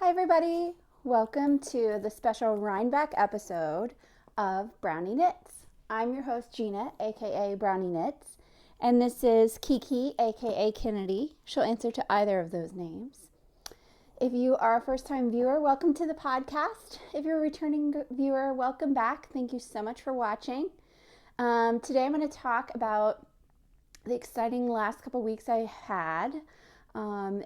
Hi everybody, welcome to the special Rhinebeck episode of BrownieKnits. I'm your host Gina, aka BrownieKnits, and this is Kiki, aka Kennedy. She'll answer to either of those names. If you are a first-time viewer, welcome to the podcast. If you're a returning viewer, welcome back. Thank you so much for watching. Today I'm going to talk about the exciting last couple weeks I had,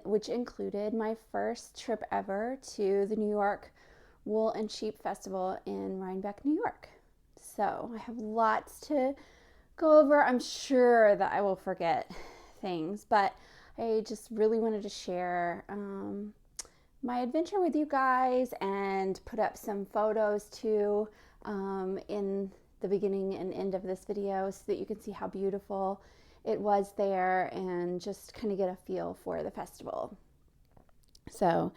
which included my first trip ever to the New York Wool and Sheep Festival in Rhinebeck, New York. So I have lots to go over. I'm sure that I will forget things, but I just really wanted to share my adventure with you guys and put up some photos too in the beginning and end of this video so that you can see how beautiful it was there and just kind of get a feel for the festival. So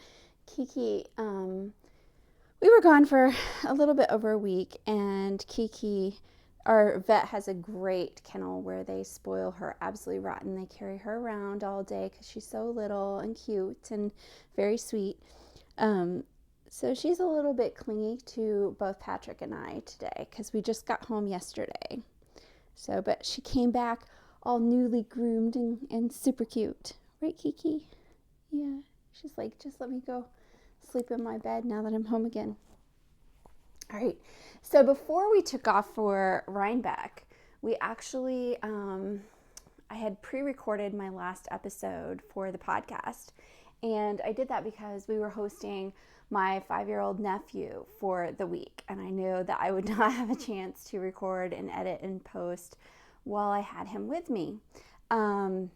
Kiki, we were gone for a little bit over a week, and Kiki, our vet, has a great kennel where they spoil her absolutely rotten. They carry her around all day because she's so little and cute and very sweet. So she's a little bit clingy to both Patrick and I today because we just got home yesterday. So, but she came back all newly groomed and super cute. Right, Kiki? Yeah. She's like, just let me go sleep in my bed now that I'm home again. All right. So before we took off for Rhinebeck, we actually, I had pre-recorded my last episode for the podcast. And I did that because we were hosting my 5-year-old nephew for the week. And I knew that I would not have a chance to record and edit and post while I had him with me. And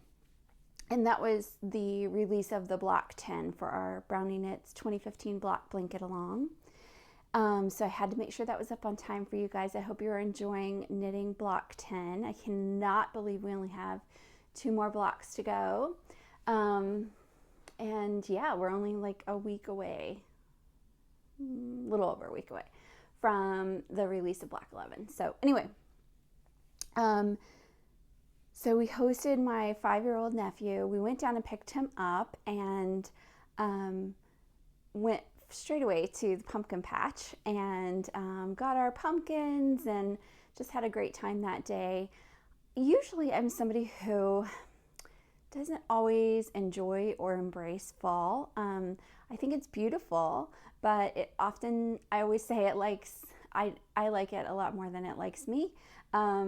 that was the release of the block 10 for our BrownieKnits 2015 block blanket along. So I had to make sure that was up on time for you guys. I hope you're enjoying knitting block 10. I cannot believe we only have 2 more blocks to go. And yeah, we're only like a week away, a little over a week away from the release of block 11. So anyway, so we hosted my 5-year-old nephew. We went down and picked him up and went straight away to the pumpkin patch and got our pumpkins and just had a great time that day. Usually I'm somebody who doesn't always enjoy or embrace fall. I think it's beautiful, but it often, I always say it likes, I like it a lot more than it likes me.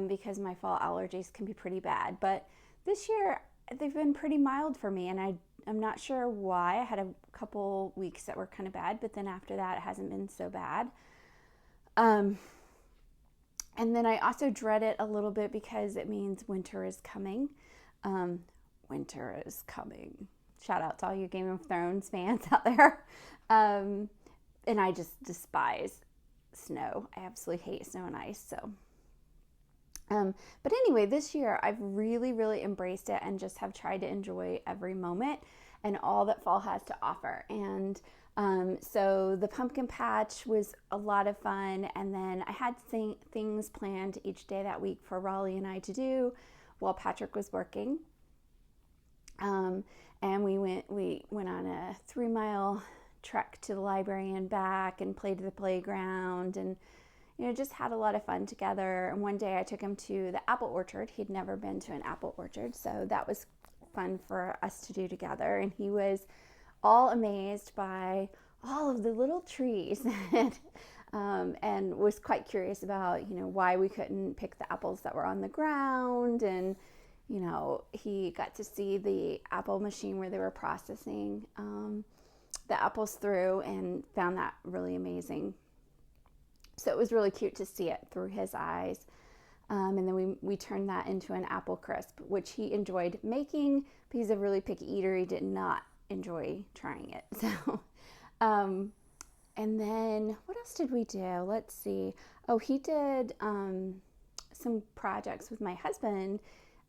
Because my fall allergies can be pretty bad. But this year, they've been pretty mild for me, and I'm not sure why. I had a couple weeks that were kind of bad, but then after that, it hasn't been so bad. And then I also dread it a little bit because it means winter is coming. Winter is coming. Shout out to all you Game of Thrones fans out there. And I just despise snow. I absolutely hate snow and ice, so... But anyway, this year I've really embraced it and just have tried to enjoy every moment and all that fall has to offer. And so the pumpkin patch was a lot of fun, and then I had things planned each day that week for Raleigh and I to do while Patrick was working. And we went on a 3-mile trek to the library and back and played at the playground and just had a lot of fun together. And one day I took him to the apple orchard. He'd never been to an apple orchard, so that was fun for us to do together. And he was all amazed by all of the little trees and was quite curious about, why we couldn't pick the apples that were on the ground. And, he got to see the apple machine where they were processing the apples through and found that really amazing. So it was really cute to see it through his eyes. And then we turned that into an apple crisp, which he enjoyed making, but he's a really picky eater. He did not enjoy trying it. So, and then what else did we do? Let's see. Oh, he did some projects with my husband.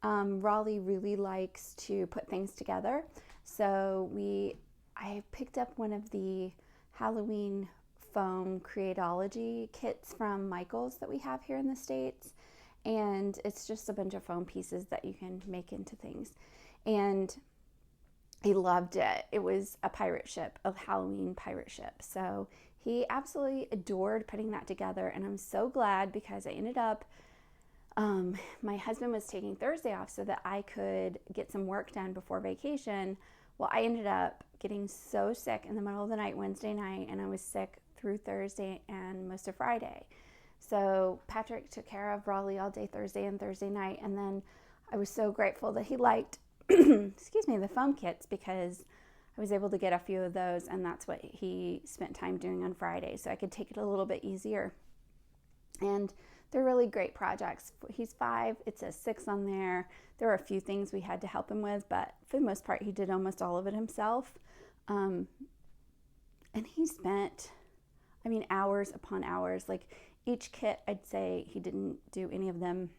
Raleigh really likes to put things together. So I picked up one of the Halloween foam creatology kits from Michael's that we have here in the States, and it's just a bunch of foam pieces that you can make into things. And He loved it. It was a pirate ship, a Halloween pirate ship. So he absolutely adored putting that together. And I'm so glad because I ended up, my husband was taking Thursday off so that I could get some work done before vacation. Well, I ended up getting so sick in the middle of the night, Wednesday night, and I was sick through Thursday and most of Friday. So Patrick took care of Raleigh all day Thursday and Thursday night. And then I was so grateful that he liked, excuse me, the foam kits, because I was able to get a few of those, and that's what he spent time doing on Friday. So I could take it a little bit easier. And they're really great projects. He's 5, it says 6 on there. There were a few things we had to help him with, but for the most part, he did almost all of it himself. And he spent, hours upon hours. Like each kit, I'd say he didn't do any of them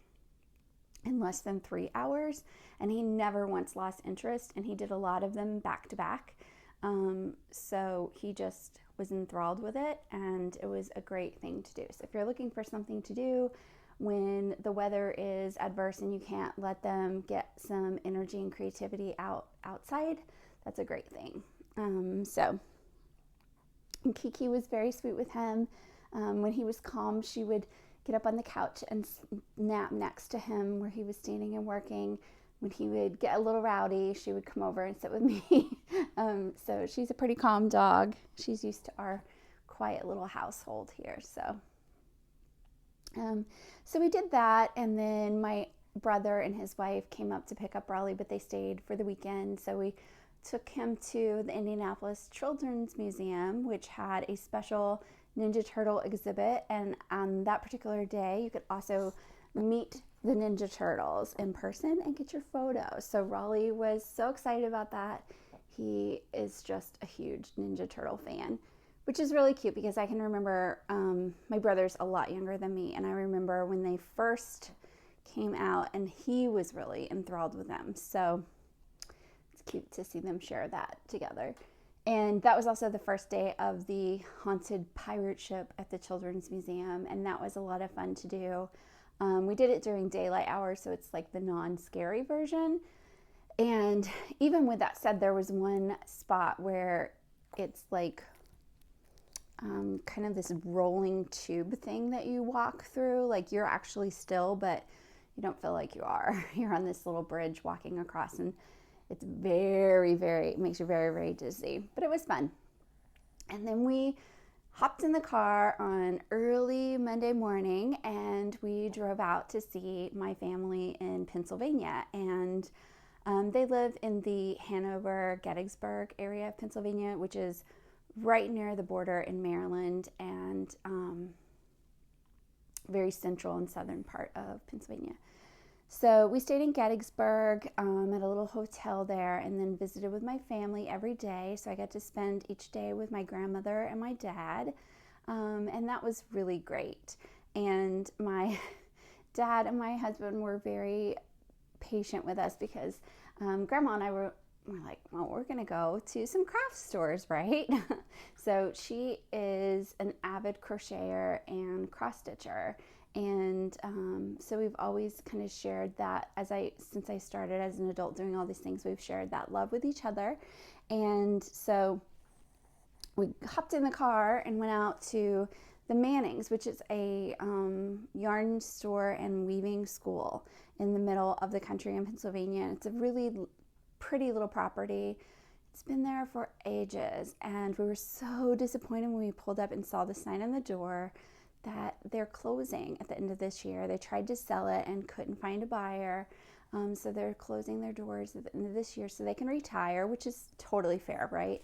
in less than 3 hours, and he never once lost interest, and he did a lot of them back to back. So he just was enthralled with it, and it was a great thing to do. So if you're looking for something to do when the weather is adverse and you can't let them get some energy and creativity outside, that's a great thing. So Kiki was very sweet with him. When he was calm, she would get up on the couch and nap next to him where he was standing and working. When he would get a little rowdy, she would come over and sit with me. So she's a pretty calm dog. She's used to our quiet little household here. So we did that, and then my brother and his wife came up to pick up Raleigh, but they stayed for the weekend. So we took him to the Indianapolis Children's Museum, which had a special Ninja Turtle exhibit, and on that particular day you could also meet the Ninja Turtles in person and get your photo. So Raleigh was so excited about that. He is just a huge Ninja Turtle fan, which is really cute because I can remember my brother's a lot younger than me, and I remember when they first came out and he was really enthralled with them. So it's cute to see them share that together. And that was also the first day of the haunted pirate ship at the Children's Museum, and that was a lot of fun to do. We did it during daylight hours, so it's like the non-scary version. And even with that said, there was one spot where it's like kind of this rolling tube thing that you walk through. Like you're actually still, but you don't feel like you are. You're on this little bridge walking across, and it's it makes you very, very dizzy, but it was fun. And then we hopped in the car on early Monday morning, and we drove out to see my family in Pennsylvania. And they live in the Hanover, Gettysburg area of Pennsylvania, which is right near the border in Maryland, and very central and southern part of Pennsylvania. So we stayed in Gettysburg at a little hotel there, and then visited with my family every day. So I got to spend each day with my grandmother and my dad, and that was really great. And my dad and my husband were very patient with us because Grandma and I were like, well, we're going to go to some craft stores, right? So she is an avid crocheter and cross stitcher. And so we've always kind of shared that since I started as an adult doing all these things, we've shared that love with each other. And so we hopped in the car and went out to the Mannings, which is a yarn store and weaving school in the middle of the country in Pennsylvania. It's a really pretty little property. It's been there for ages, and we were so disappointed when we pulled up and saw the sign on the door that they're closing at the end of this year. They tried to sell it and couldn't find a buyer, so they're closing their doors at the end of this year so they can retire, which is totally fair, right?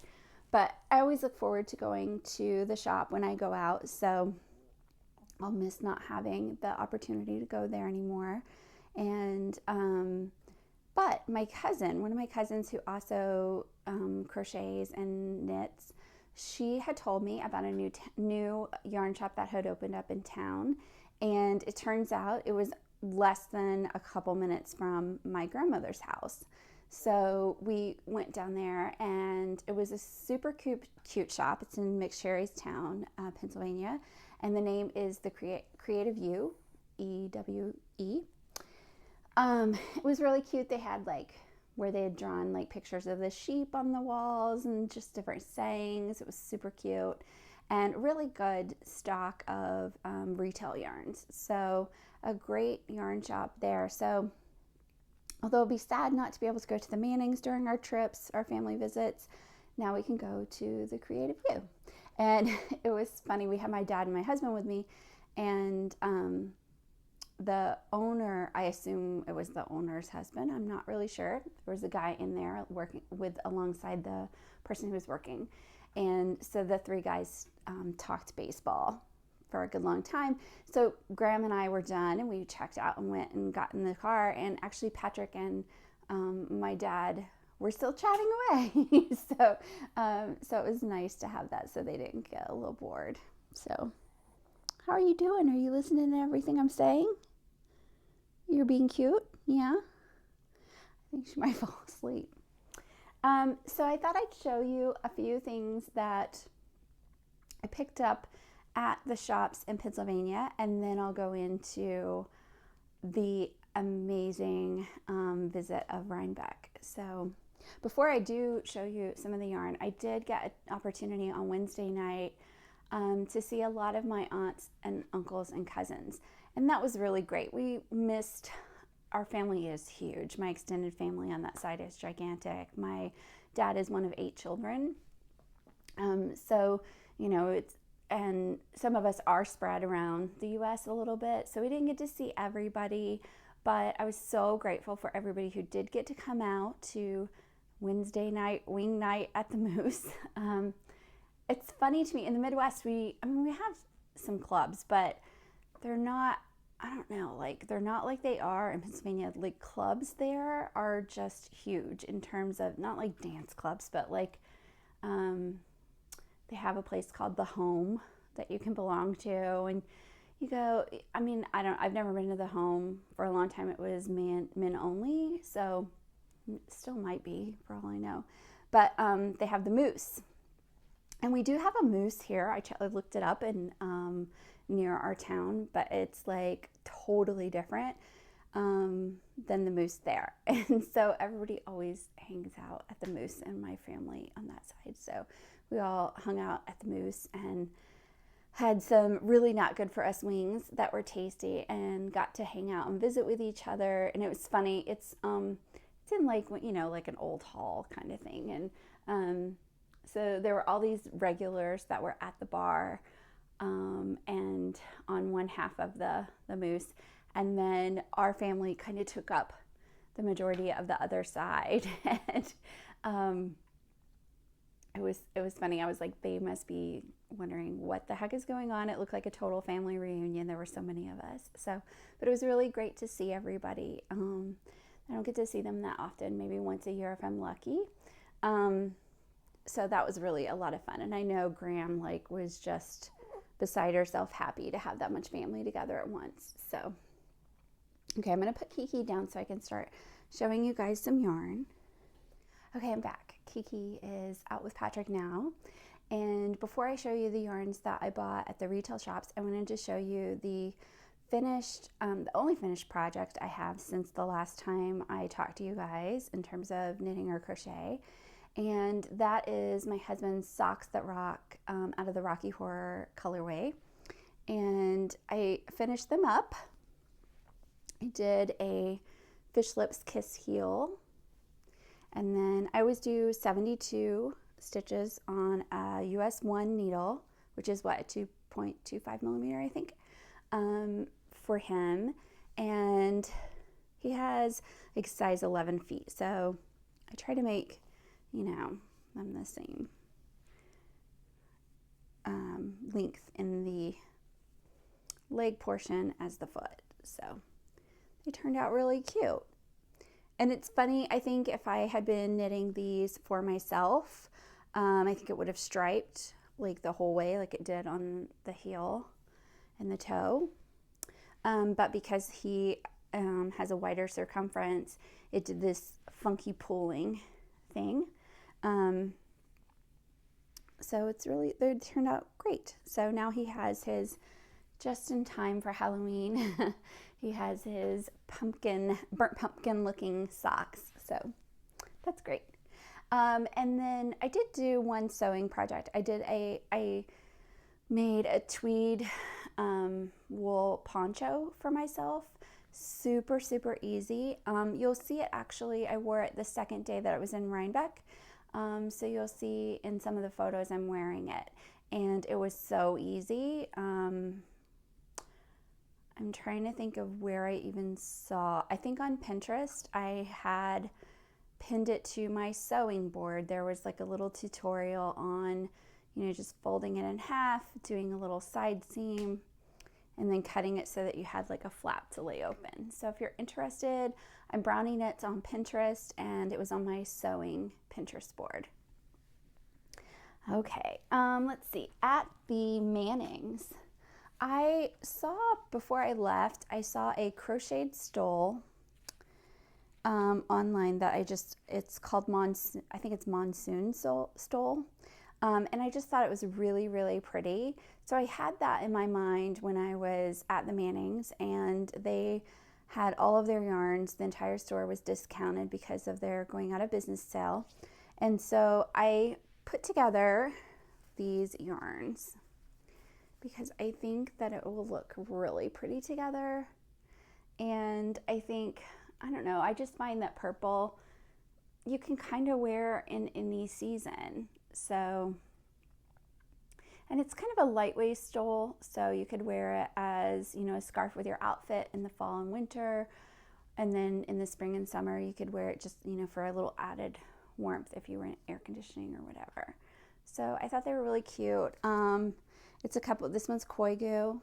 But I always look forward to going to the shop when I go out, so I'll miss not having the opportunity to go there anymore. And but my cousin, one of my cousins who also crochets and knits, she had told me about a new yarn shop that had opened up in town, and it turns out it was less than a couple minutes from my grandmother's house. So we went down there, and it was a super cute shop. It's in McSherrystown, Pennsylvania, and the name is the Creative EWE. It was really cute. They had like where they had drawn like pictures of the sheep on the walls and just different sayings. It was super cute and really good stock of retail yarns. So a great yarn shop there. So although it'll be sad not to be able to go to the Mannings during our trips, our family visits, now we can go to the Creative View. And it was funny, we had my dad and my husband with me, and the owner, I assume it was the owner's husband, I'm not really sure. There was a guy in there working with alongside the person who was working. And so the three guys talked baseball for a good long time. So Graham and I were done, and we checked out and went and got in the car. And actually Patrick and my dad were still chatting away. So it was nice to have that so they didn't get a little bored. So how are you doing? Are you listening to everything I'm saying? You're being cute? Yeah? I think she might fall asleep. So I thought I'd show you a few things that I picked up at the shops in Pennsylvania, and then I'll go into the amazing visit of Rhinebeck. So before I do show you some of the yarn, I did get an opportunity on Wednesday night to see a lot of my aunts and uncles and cousins, and that was really great. We missed, our family is huge. My extended family on that side is gigantic. My dad is one of 8 children. So, you know, and some of us are spread around the US a little bit, so we didn't get to see everybody, but I was so grateful for everybody who did get to come out to Wednesday night, wing night at the Moose. It's funny to me, in the Midwest, we have some clubs, but they're not, I don't know, like they're not like they are in Pennsylvania. Like clubs there are just huge in terms of, not like dance clubs, but like they have a place called The Home that you can belong to, and you go, I mean, I've never been to The Home. For a long time it was men only, so it still might be for all I know. But they have the Moose. And we do have a Moose here. I looked it up in near our town, but it's like totally different than the Moose there. And so everybody always hangs out at the Moose in my family on that side. So we all hung out at the Moose and had some really not good for us wings that were tasty, and got to hang out and visit with each other. And it was funny. It's in like, you know, like an old hall kind of thing. And so there were all these regulars that were at the bar and on one half of the Moose, and then our family kind of took up the majority of the other side. And it was funny. I was like, they must be wondering what the heck is going on. It looked like a total family reunion. There were so many of us. So, but it was really great to see everybody. I don't get to see them that often, maybe once a year if I'm lucky. So that was really a lot of fun. And I know Graham was just beside herself happy to have that much family together at once. So, okay, I'm going to put Kiki down so I can start showing you guys some yarn. Okay, I'm back. Kiki is out with Patrick now. And before I show you the yarns that I bought at the retail shops, I wanted to show you the only finished project I have since the last time I talked to you guys in terms of knitting or crochet. And that is my husband's Socks That Rock out of the Rocky Horror colorway. And I finished them up. I did a Fish Lips Kiss heel. And then I always do 72 stitches on a US 1 needle, which is what, 2.25 millimeter, I think, for him. And he has like size 11 feet. So I try to make, you know, them the same length in the leg portion as the foot. So they turned out really cute. And it's funny, I think if I had been knitting these for myself, I think it would have striped like the whole way like it did on the heel and the toe. But because he has a wider circumference, it did this funky pulling thing. So it's really, they turned out great. So now he has his, just in time for Halloween, he has his burnt pumpkin looking socks. So That's great. And then I did do one sewing project. I made a tweed wool poncho for myself. Super, super easy. You'll see it actually, I wore it the second day that it was in Rhinebeck. So you'll see in some of the photos I'm wearing it. And it was so easy. I'm trying to think of where I even saw, I think on Pinterest, I had pinned it to my sewing board. There was like a little tutorial on, you know, just folding it in half, doing a little side seam, and then cutting it so that you had like a flap to lay open. So if you're interested, I'm BrownieKnits on Pinterest, and it was on my sewing Pinterest board. Okay, let's see, at the Mannings, I saw, before I left, I saw a crocheted stole online that it's called Monsoon, I think it's Monsoon Stole. And I just thought it was really, really pretty. So I had that in my mind when I was at the Mannings, and they had all of their yarns. The entire store was discounted because of their going out of business sale. And so I put together these yarns because I think that it will look really pretty together. And I think, I don't know, I just find that purple you can kind of wear in any season. So, and it's kind of a lightweight stole, so you could wear it as, you know, a scarf with your outfit in the fall and winter, and then in the spring and summer you could wear it just, you know, for a little added warmth if you were in air conditioning or whatever. So I thought they were really cute. It's a couple, this one's Koigu,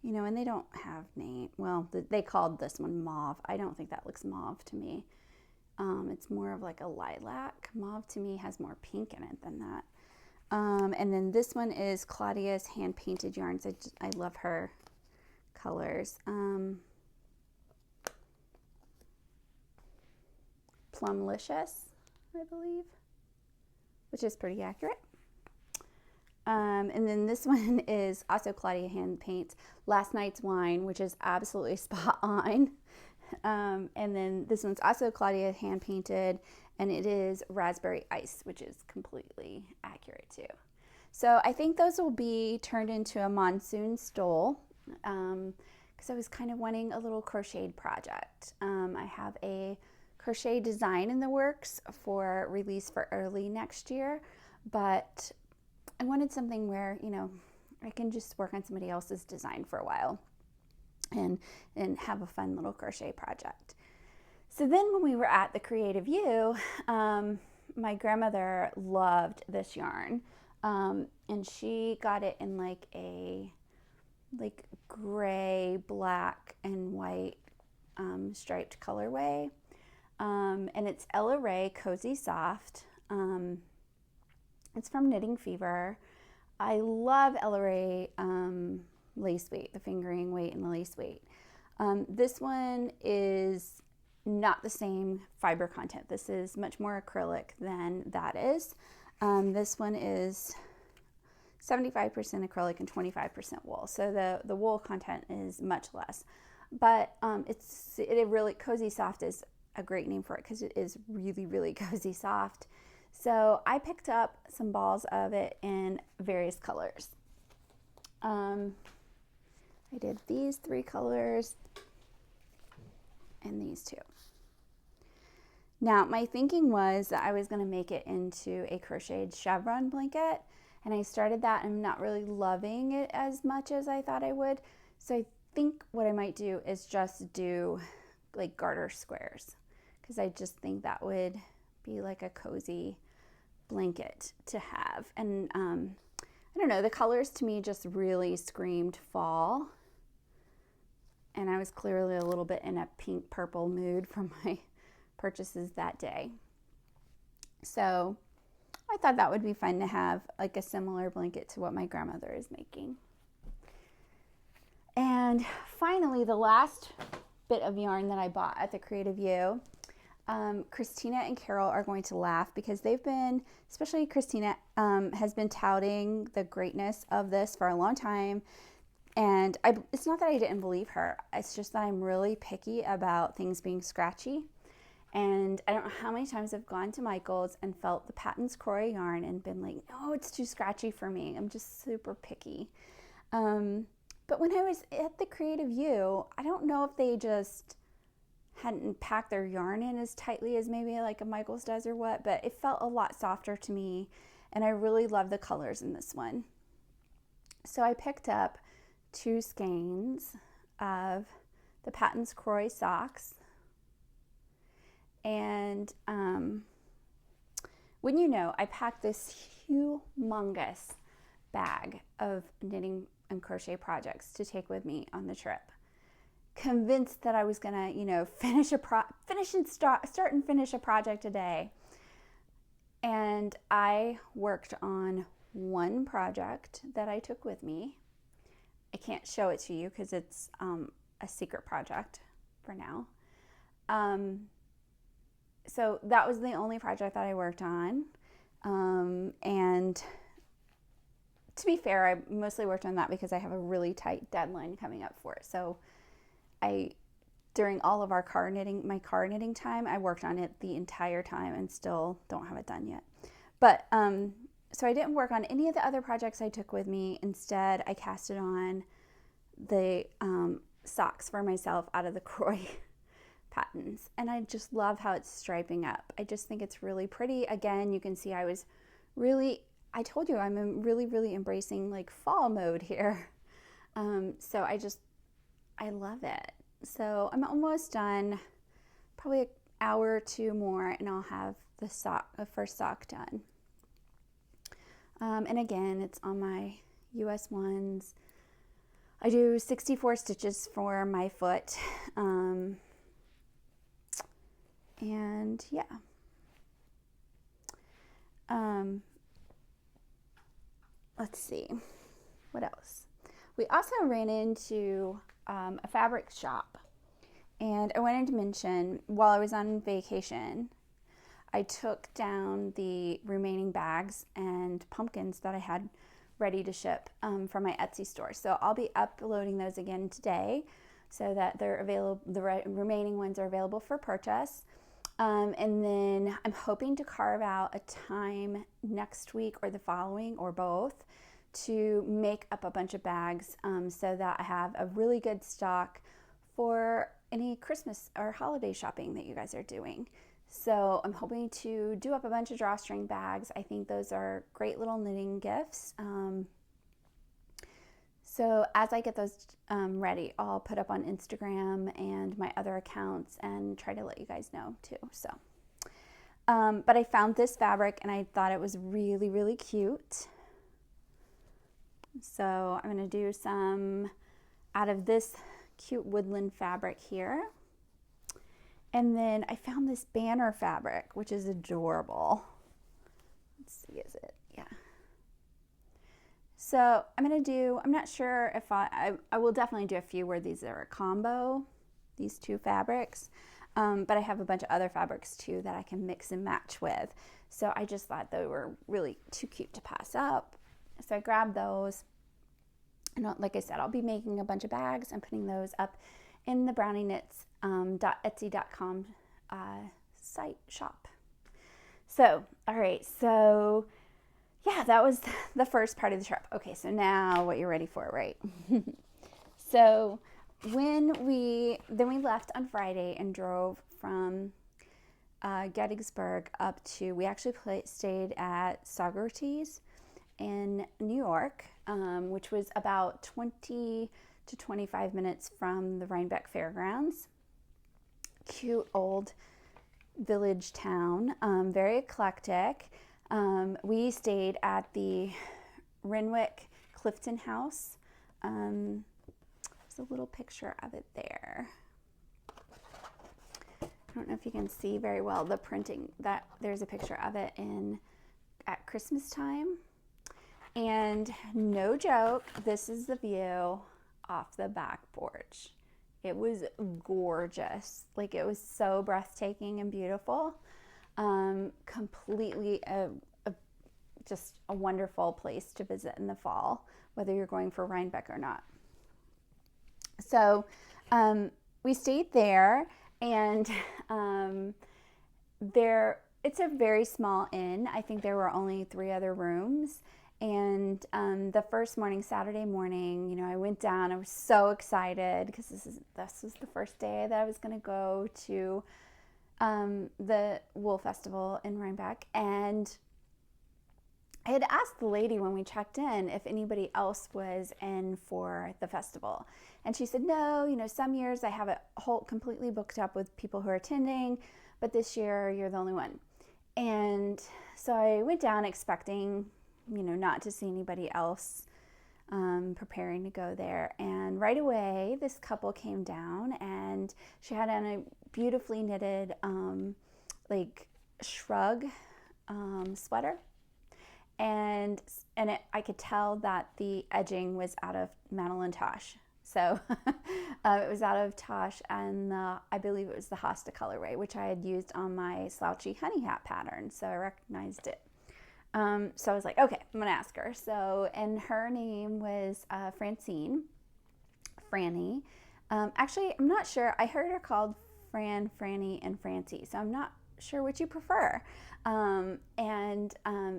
you know, and they don't have name, well, they called this one mauve. I don't think that looks mauve to me. It's more of like a lilac. Mauve to me has more pink in it than that. And then this one is Claudia's hand painted yarns. I love her colors. Plumlicious, I believe, which is pretty accurate. And then this one is also Claudia hand paints Last Night's Wine, which is absolutely spot on. And then this one's also Claudia hand painted, and it is Raspberry Ice, which is completely accurate too. So I think those will be turned into a monsoon stole, because I was kind of wanting a little crocheted project. I have a crochet design in the works for release for early next year, but I wanted something where, you know, I can just work on somebody else's design for a while and have a fun little crochet project. So then when we were at the Creative U, my grandmother loved this yarn, and she got it in like a gray, black, and white striped colorway, and it's Ella Rae Cozy Soft. It's from Knitting Fever. I love Ella Rae lace weight, the fingering weight and the lace weight. This one is not the same fiber content. This is much more acrylic than that is. This one is 75% acrylic and 25% wool. So the wool content is much less. But it really, Cozy Soft is a great name for it because it is really, really cozy soft. So I picked up some balls of it in various colors. I did these 3 colors and these 2. Now my thinking was that I was going to make it into a crocheted chevron blanket, and I started that and I'm not really loving it as much as I thought I would. So I think what I might do is just do like garter squares, because I just think that would be like a cozy blanket to have. And I don't know, the colors to me just really screamed fall, and I was clearly a little bit in a pink purple mood from my purchases that day. So I thought that would be fun to have like a similar blanket to what my grandmother is making. And finally, the last bit of yarn that I bought at the Creative U, Christina and Carol are going to laugh because they've been, especially Christina, has been touting the greatness of this for a long time. And it's not that I didn't believe her. It's just that I'm really picky about things being scratchy. And I don't know how many times I've gone to Michael's and felt the Patton's Croy yarn and been like, no, it's too scratchy for me. I'm just super picky. But when I was at the Creative U, I don't know if they just hadn't packed their yarn in as tightly as maybe like a Michael's does or what, but it felt a lot softer to me, and I really love the colors in this one. So I picked up 2 skeins of the Patton's Croy socks, and when you know, I packed this humongous bag of knitting and crochet projects to take with me on the trip, convinced that I was gonna, you know, start and finish a project a day. And I worked on one project that I took with me. I can't show it to you because it's a secret project for now. So that was the only project that I worked on. And to be fair, I mostly worked on that because I have a really tight deadline coming up for it. So during all of our my car knitting time, I worked on it the entire time and still don't have it done yet. But, so I didn't work on any of the other projects I took with me. Instead, I casted on the socks for myself out of the Croy patterns. And I just love how it's striping up. I just think it's really pretty. Again, you can see I told you I'm really embracing like fall mode here. So I love it. So I'm almost done, probably an hour or 2 more, and I'll have the first sock done. And again, it's on my US ones. I do 64 stitches for my foot. And yeah. Let's see, what else? We also ran into a fabric shop, and I wanted to mention, while I was on vacation, I took down the remaining bags and pumpkins that I had ready to ship from my Etsy store. So I'll be uploading those again today so that they're available. The remaining ones are available for purchase. And then I'm hoping to carve out a time next week or the following or both to make up a bunch of bags so that I have a really good stock for any Christmas or holiday shopping that you guys are doing. So I'm hoping to do up a bunch of drawstring bags. I think those are great little knitting gifts. So as I get those ready, I'll put up on Instagram and my other accounts and try to let you guys know too. So, but I found this fabric and I thought it was really cute. So I'm going to do some out of this cute woodland fabric here. And then I found this banner fabric, which is adorable. Let's see, is it? Yeah. So I'm not sure if I will definitely do a few where these are a combo, these 2 fabrics. But I have a bunch of other fabrics too that I can mix and match with. So I just thought they were really too cute to pass up. So I grabbed those. And like I said, I'll be making a bunch of bags and putting those up in the BrownieKnits.etsy.com site shop. So, all right. So yeah, that was the first part of the trip. Okay, so now what you're ready for, right? So then we left on Friday and drove from Gettysburg up to, we actually stayed at Saugerties in New York, which was about 20 to 25 minutes from the Rhinebeck Fairgrounds. Cute old village town, very eclectic. We stayed at the Renwick Clifton House. There's a little picture of it there. I don't know if you can see very well the printing, that there's a picture of it at Christmas time. And no joke, this is the view off the back porch. It was gorgeous. Like, it was so breathtaking and beautiful. Completely just a wonderful place to visit in the fall, whether you're going for Rhinebeck or not. So we stayed there, and it's a very small inn. I think there were only 3 other rooms. And the first morning, Saturday morning, you know, I went down. I was so excited because this was the first day that I was going to go to the Wool Festival in Rhinebeck. And I had asked the lady when we checked in if anybody else was in for the festival. And she said, no, you know, some years I have it completely booked up with people who are attending, but this year you're the only one. And so I went down expecting, you know, not to see anybody else preparing to go there. And right away, this couple came down, and she had on a beautifully knitted like shrug sweater. And I could tell that the edging was out of Madeline Tosh. So it was out of Tosh, and I believe it was the Hosta colorway, which I had used on my slouchy honey hat pattern. So I recognized it. So I was like, okay, I'm going to ask her. So, and her name was Franny. Actually, I'm not sure. I heard her called Franny, and Francie. So I'm not sure which you prefer.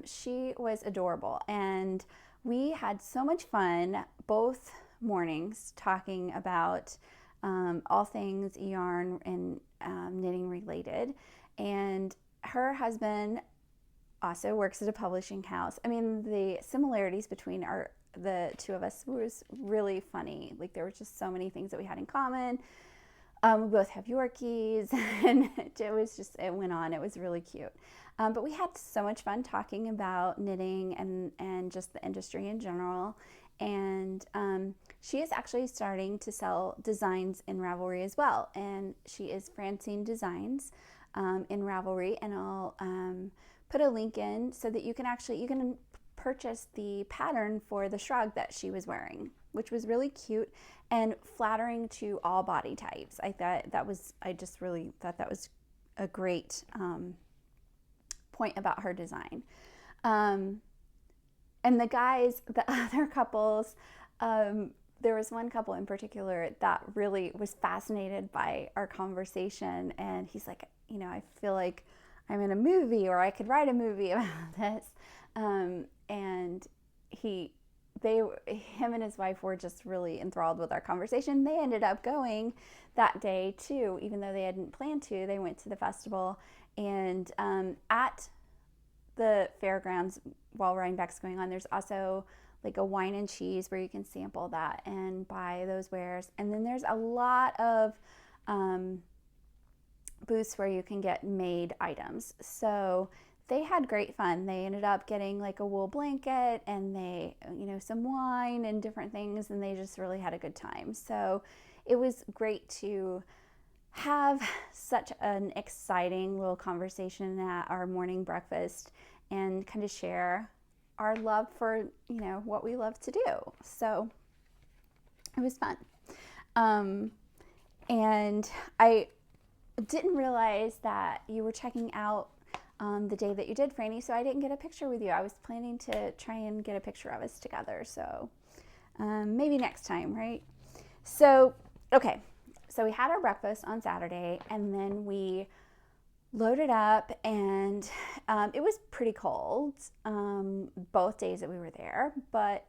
She was adorable. And we had so much fun both mornings talking about all things yarn and knitting related. And her husband also works at a publishing house. I mean, the similarities between the two of us was really funny. Like, there were just so many things that we had in common. We both have Yorkies, and it went on. It was really cute. But we had so much fun talking about knitting and just the industry in general. And she is actually starting to sell designs in Ravelry as well. And she is Francine Designs in Ravelry, and I'll put a link in so that you can purchase the pattern for the shrug that she was wearing, which was really cute and flattering to all body types. I just really thought that was a great point about her design. And the other couples, there was one couple in particular that really was fascinated by our conversation, and he's like, you know, I feel like I'm in a movie, or I could write a movie about this. And him and his wife were just really enthralled with our conversation. They ended up going that day too, even though they hadn't planned to. They went to the festival, and at the fairgrounds while Rhinebeck's going on, there's also like a wine and cheese where you can sample that and buy those wares. And then there's a lot of booths where you can get made items. So they had great fun. They ended up getting like a wool blanket, and they, you know, some wine and different things, and they just really had a good time. So it was great to have such an exciting little conversation at our morning breakfast and kind of share our love for, you know, what we love to do. So it was fun. And I didn't realize that you were checking out the day that you did, Franny, so I didn't get a picture with you. I was planning to try and get a picture of us together, so maybe next time, right? So, okay, so we had our breakfast on Saturday, and then we loaded up, and it was pretty cold both days that we were there, but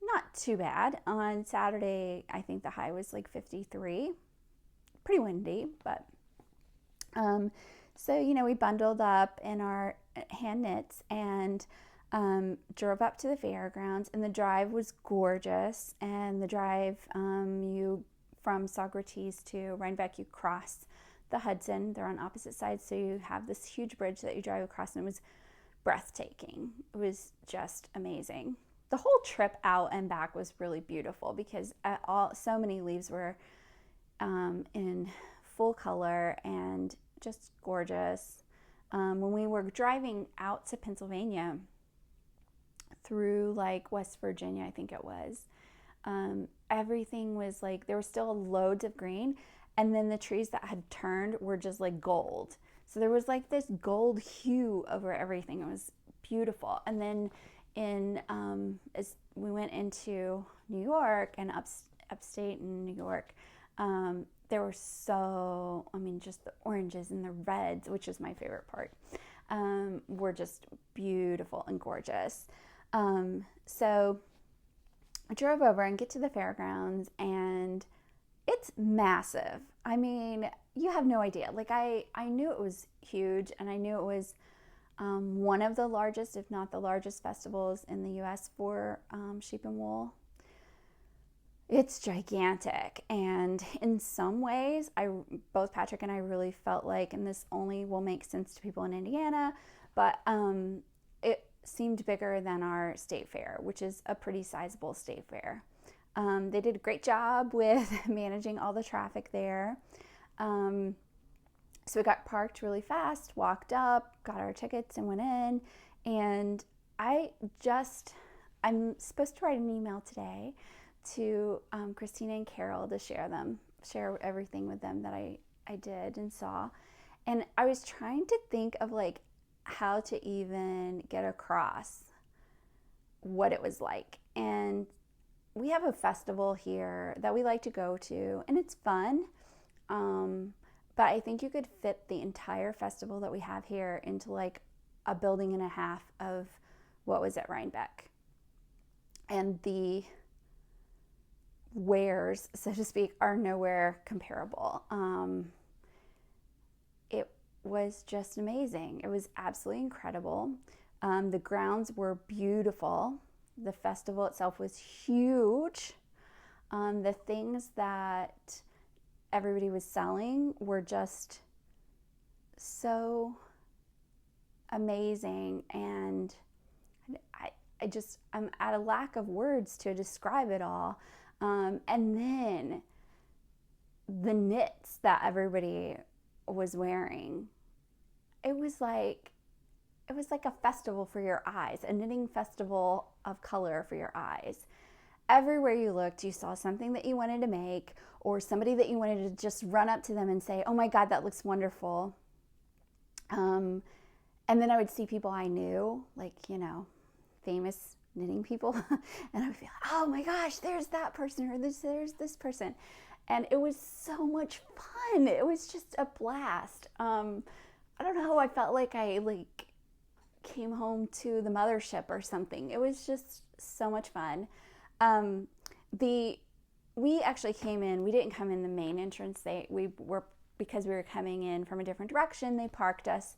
not too bad. On Saturday, I think the high was like 53. Pretty windy, but so, you know, we bundled up in our hand knits and drove up to the fairgrounds, and the drive was gorgeous. And the drive, from Socrates to Rhinebeck, you cross the Hudson. They're on opposite sides, so you have this huge bridge that you drive across, and it was breathtaking. It was just amazing. The whole trip out and back was really beautiful because so many leaves were in full color and just gorgeous. When we were driving out to Pennsylvania through like West Virginia, I think it was, everything was like, there was still loads of green, and then the trees that had turned were just like gold. So there was like this gold hue over everything. It was beautiful. And then as we went into New York and upstate in New York, There were so, I mean, just the oranges and the reds, which is my favorite part, were just beautiful and gorgeous. So I drove over and get to the fairgrounds, and it's massive. I mean, you have no idea. Like, I knew it was huge, and I knew it was one of the largest, if not the largest, festivals in the US for sheep and wool. It's gigantic, and in some ways, both Patrick and I really felt like, and this only will make sense to people in Indiana, but it seemed bigger than our state fair, which is a pretty sizable state fair. They did a great job with managing all the traffic there. So we got parked really fast, walked up, got our tickets, and went in. And I'm supposed to write an email today to Christina and Carol to share everything with them that I did and saw. And I was trying to think of like how to even get across what it was like. And we have a festival here that we like to go to, and it's fun. But I think you could fit the entire festival that we have here into like a building and a half of what was at Rhinebeck. And the wares, so to speak, are nowhere comparable. It was just amazing. It was absolutely incredible. The grounds were beautiful. The festival itself was huge. The things that everybody was selling were just so amazing, and I'm at a lack of words to describe it all. And then the knits that everybody was wearing, it was like a festival for your eyes, a knitting festival of color for your eyes. Everywhere you looked, you saw something that you wanted to make, or somebody that you wanted to just run up to them and say, oh my God, that looks wonderful. And then I would see people I knew, like, famous knitting people, and I would feel, oh my gosh, there's that person, or there's this person. And it was so much fun. It was just a blast. I don't know, I felt like I came home to the mothership or something. It was just so much fun. We actually came in, we didn't come in the main entrance. Because we were coming in from a different direction, they parked us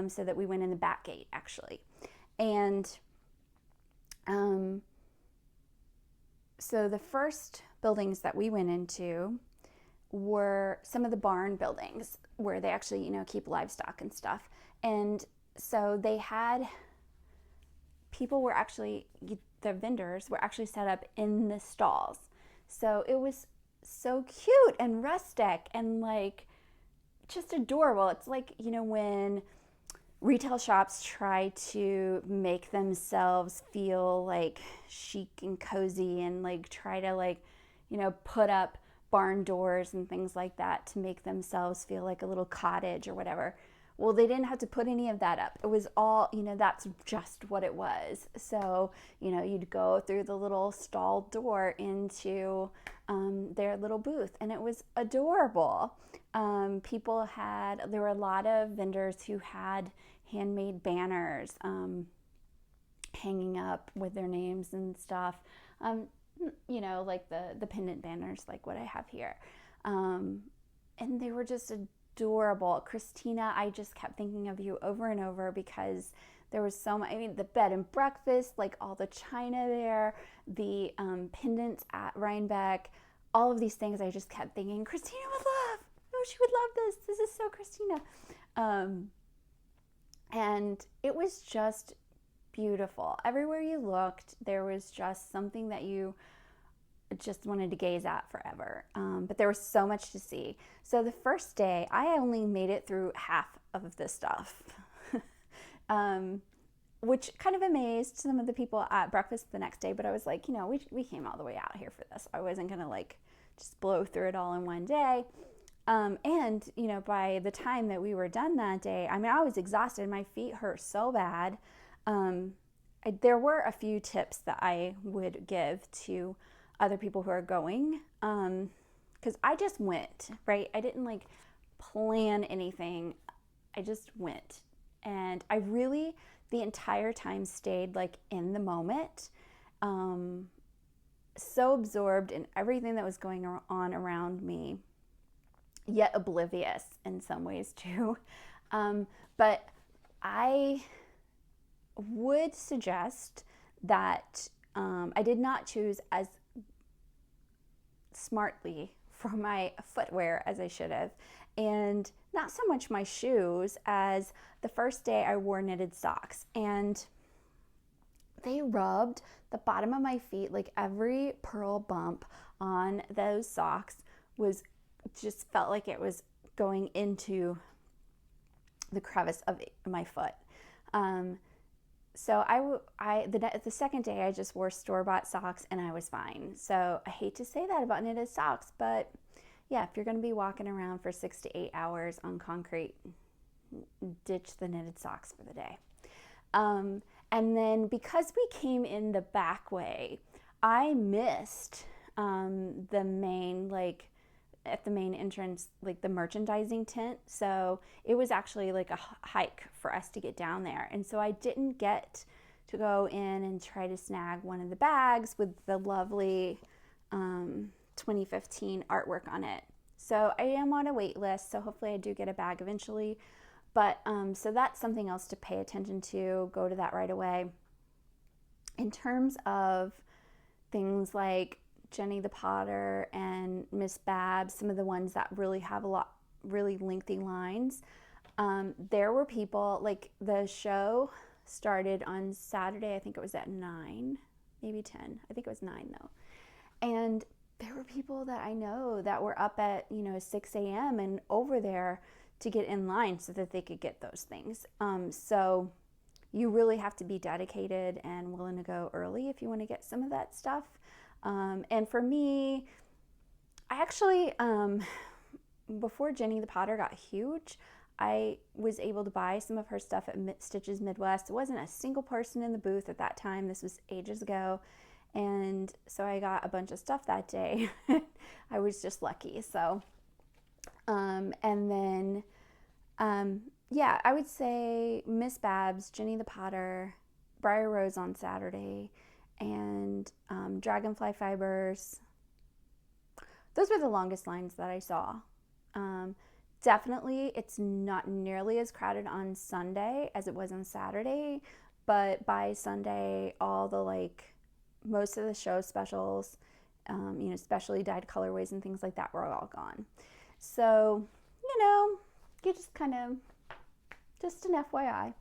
so that we went in the back gate, actually. And so the first buildings that we went into were some of the barn buildings where they actually, keep livestock and stuff. And so they had, the vendors were actually set up in the stalls. So it was so cute and rustic and just adorable. It's like, when retail shops try to make themselves feel like chic and cozy and try to put up barn doors and things like that to make themselves feel like a little cottage or whatever. Well, they didn't have to put any of that up. It was all, that's just what it was. So, you'd go through the little stall door into their little booth, and it was adorable. There were a lot of vendors who had handmade banners hanging up with their names and stuff. Like the pendant banners, like what I have here. And they were just adorable. Christina, I just kept thinking of you over and over because there was so much. I mean, the bed and breakfast, all the china there, the pendants at Rhinebeck, all of these things. I just kept thinking, Christina would love. Oh, she would love this. This is so Christina. And it was just beautiful. Everywhere you looked, there was just something that you just wanted to gaze at forever. But there was so much to see. So the first day, I only made it through half of the stuff, which kind of amazed some of the people at breakfast the next day. But I was like, we came all the way out here for this. I wasn't going to just blow through it all in one day. And, by the time that we were done that day, I mean, I was exhausted. My feet hurt so bad. There were a few tips that I would give to other people who are going. because I just went, right? I didn't like plan anything. I just went. And I really, the entire time, stayed like in the moment, so absorbed in everything that was going on around me, yet oblivious in some ways too. But I would suggest that I did not choose as smartly for my footwear as I should have, and not so much my shoes as the first day I wore knitted socks, and they rubbed the bottom of my feet. Like every pearl bump on those socks was just felt like it was going into the crevice of my foot. So the second day I just wore store-bought socks and I was fine. So I hate to say that about knitted socks, but yeah, if you're going to be walking around for 6 to 8 hours on concrete, ditch the knitted socks for the day. And then because we came in the back way, I missed the main, like at the main entrance, like the merchandising tent. So it was actually like a hike for us to get down there. And so I didn't get to go in and try to snag one of the bags with the lovely 2015 artwork on it. So I am on a wait list. So hopefully I do get a bag eventually. But so that's something else to pay attention to. Go to that right away. In terms of things like Jenny the Potter and Miss Babs, some of the ones that really have really lengthy lines, there were people, like the show started on Saturday, I think it was at 9, maybe 10, I think it was 9 though, and there were people that I know that were up at 6 a.m. and over there to get in line so that they could get those things. So you really have to be dedicated and willing to go early if you want to get some of that stuff. And for me, I actually, before Jenny the Potter got huge, I was able to buy some of her stuff at Stitches Midwest. It wasn't a single person in the booth at that time. This was ages ago. And so I got a bunch of stuff that day. I was just lucky. So, and then, yeah, I would say Miss Babs, Jenny the Potter, Briar Rose on Saturday, and Dragonfly Fibers. Those were the longest lines that I saw. Definitely, it's not nearly as crowded on Sunday as it was on Saturday, but by Sunday, all the most of the show specials, specially dyed colorways and things like that were all gone. So, you just kind of, just an FYI.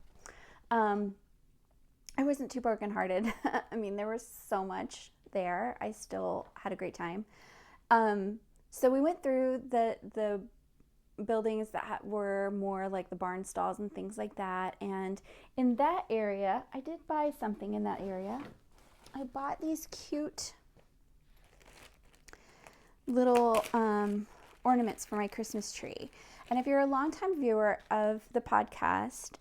I wasn't too brokenhearted. I mean, there was so much there. I still had a great time. So we went through the buildings that were more like the barn stalls and things like that. And in that area, I did buy something in that area. I bought these cute little ornaments for my Christmas tree. And if you're a longtime viewer of the podcast,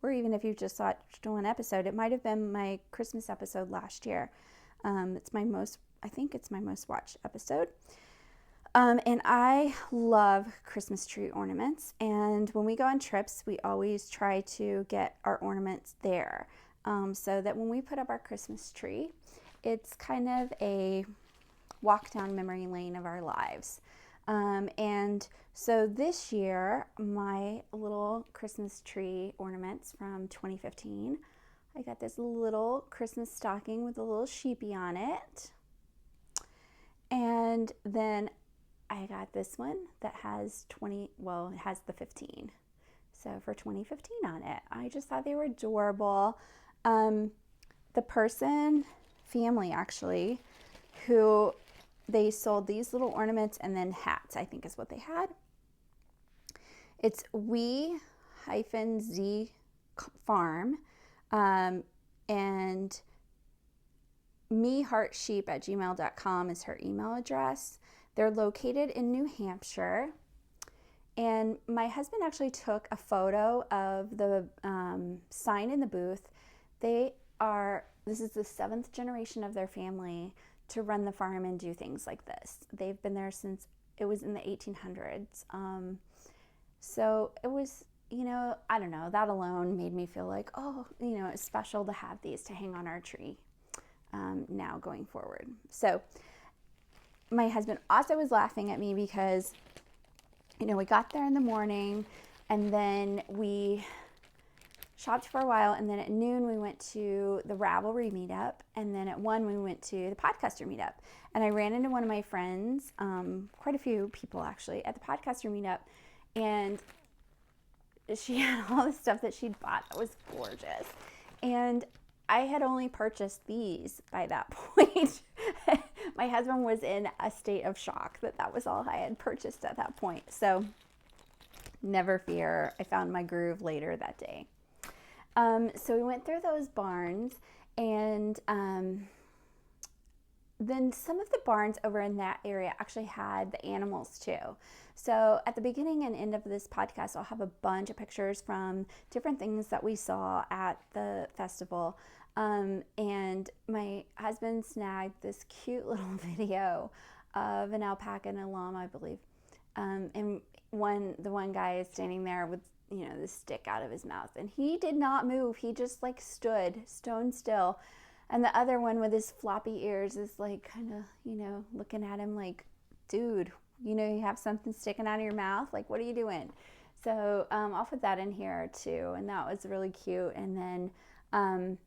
or even if you've just watched one episode, it might have been my Christmas episode last year. I think it's my most watched episode. And I love Christmas tree ornaments. And when we go on trips, we always try to get our ornaments there. So that when we put up our Christmas tree, it's kind of a walk down memory lane of our lives. And so this year, my little Christmas tree ornaments from 2015, I got this little Christmas stocking with a little sheepy on it. And then I got this one that has it has the 15. So for 2015 on it. I just thought they were adorable. The family actually, who they sold these little ornaments and then hats, I think is what they had. It's We-Z Farm, and meheartsheep@gmail.com is her email address. They're located in New Hampshire. And my husband actually took a photo of the sign in the booth. This is the 7th generation of their family to run the farm and do things like this. They've been there since it was in the 1800s. So it was, I don't know, that alone made me feel like, oh, it's special to have these to hang on our tree now going forward. So my husband also was laughing at me because, we got there in the morning and then we shopped for a while, and then at noon we went to the Ravelry meetup, and then at 1 we went to the podcaster meetup. And I ran into one of my friends, quite a few people actually, at the podcaster meetup, and she had all the stuff that she'd bought that was gorgeous. And I had only purchased these by that point. My husband was in a state of shock that was all I had purchased at that point. So never fear, I found my groove later that day. So we went through those barns, and then some of the barns over in that area actually had the animals too. So at the beginning and end of this podcast, I'll have a bunch of pictures from different things that we saw at the festival. And my husband snagged this cute little video of an alpaca and a llama, I believe. And the one guy is standing there with the stick out of his mouth, and he did not move. He just stood stone still. And the other one with his floppy ears is kind of, looking at him like, dude, you have something sticking out of your mouth. Like, what are you doing? So I'll put that in here too. And that was really cute. And then,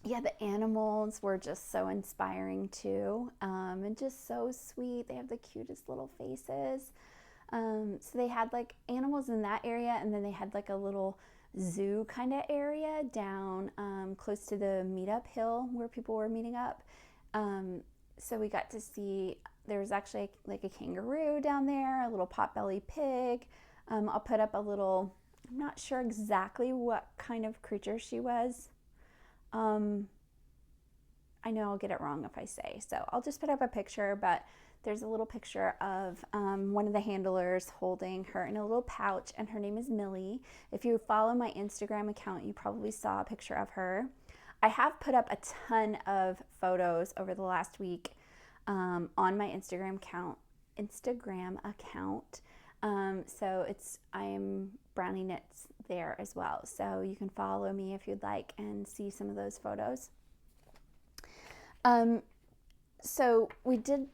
the animals were just so inspiring too. And just so sweet. They have the cutest little faces. So they had animals in that area, and then they had a little zoo kind of area down close to the meetup hill where people were meeting up. So we got to see, there was actually a kangaroo down there, a little potbelly pig. I'll put up a little, I'm not sure exactly what kind of creature she was. I know I'll get it wrong if I say, so I'll just put up a picture, but there's a little picture of one of the handlers holding her in a little pouch, and her name is Millie. If you follow my Instagram account, you probably saw a picture of her. I have put up a ton of photos over the last week on my Instagram account. So I am BrownieKnits there as well. So you can follow me if you'd like and see some of those photos. So we did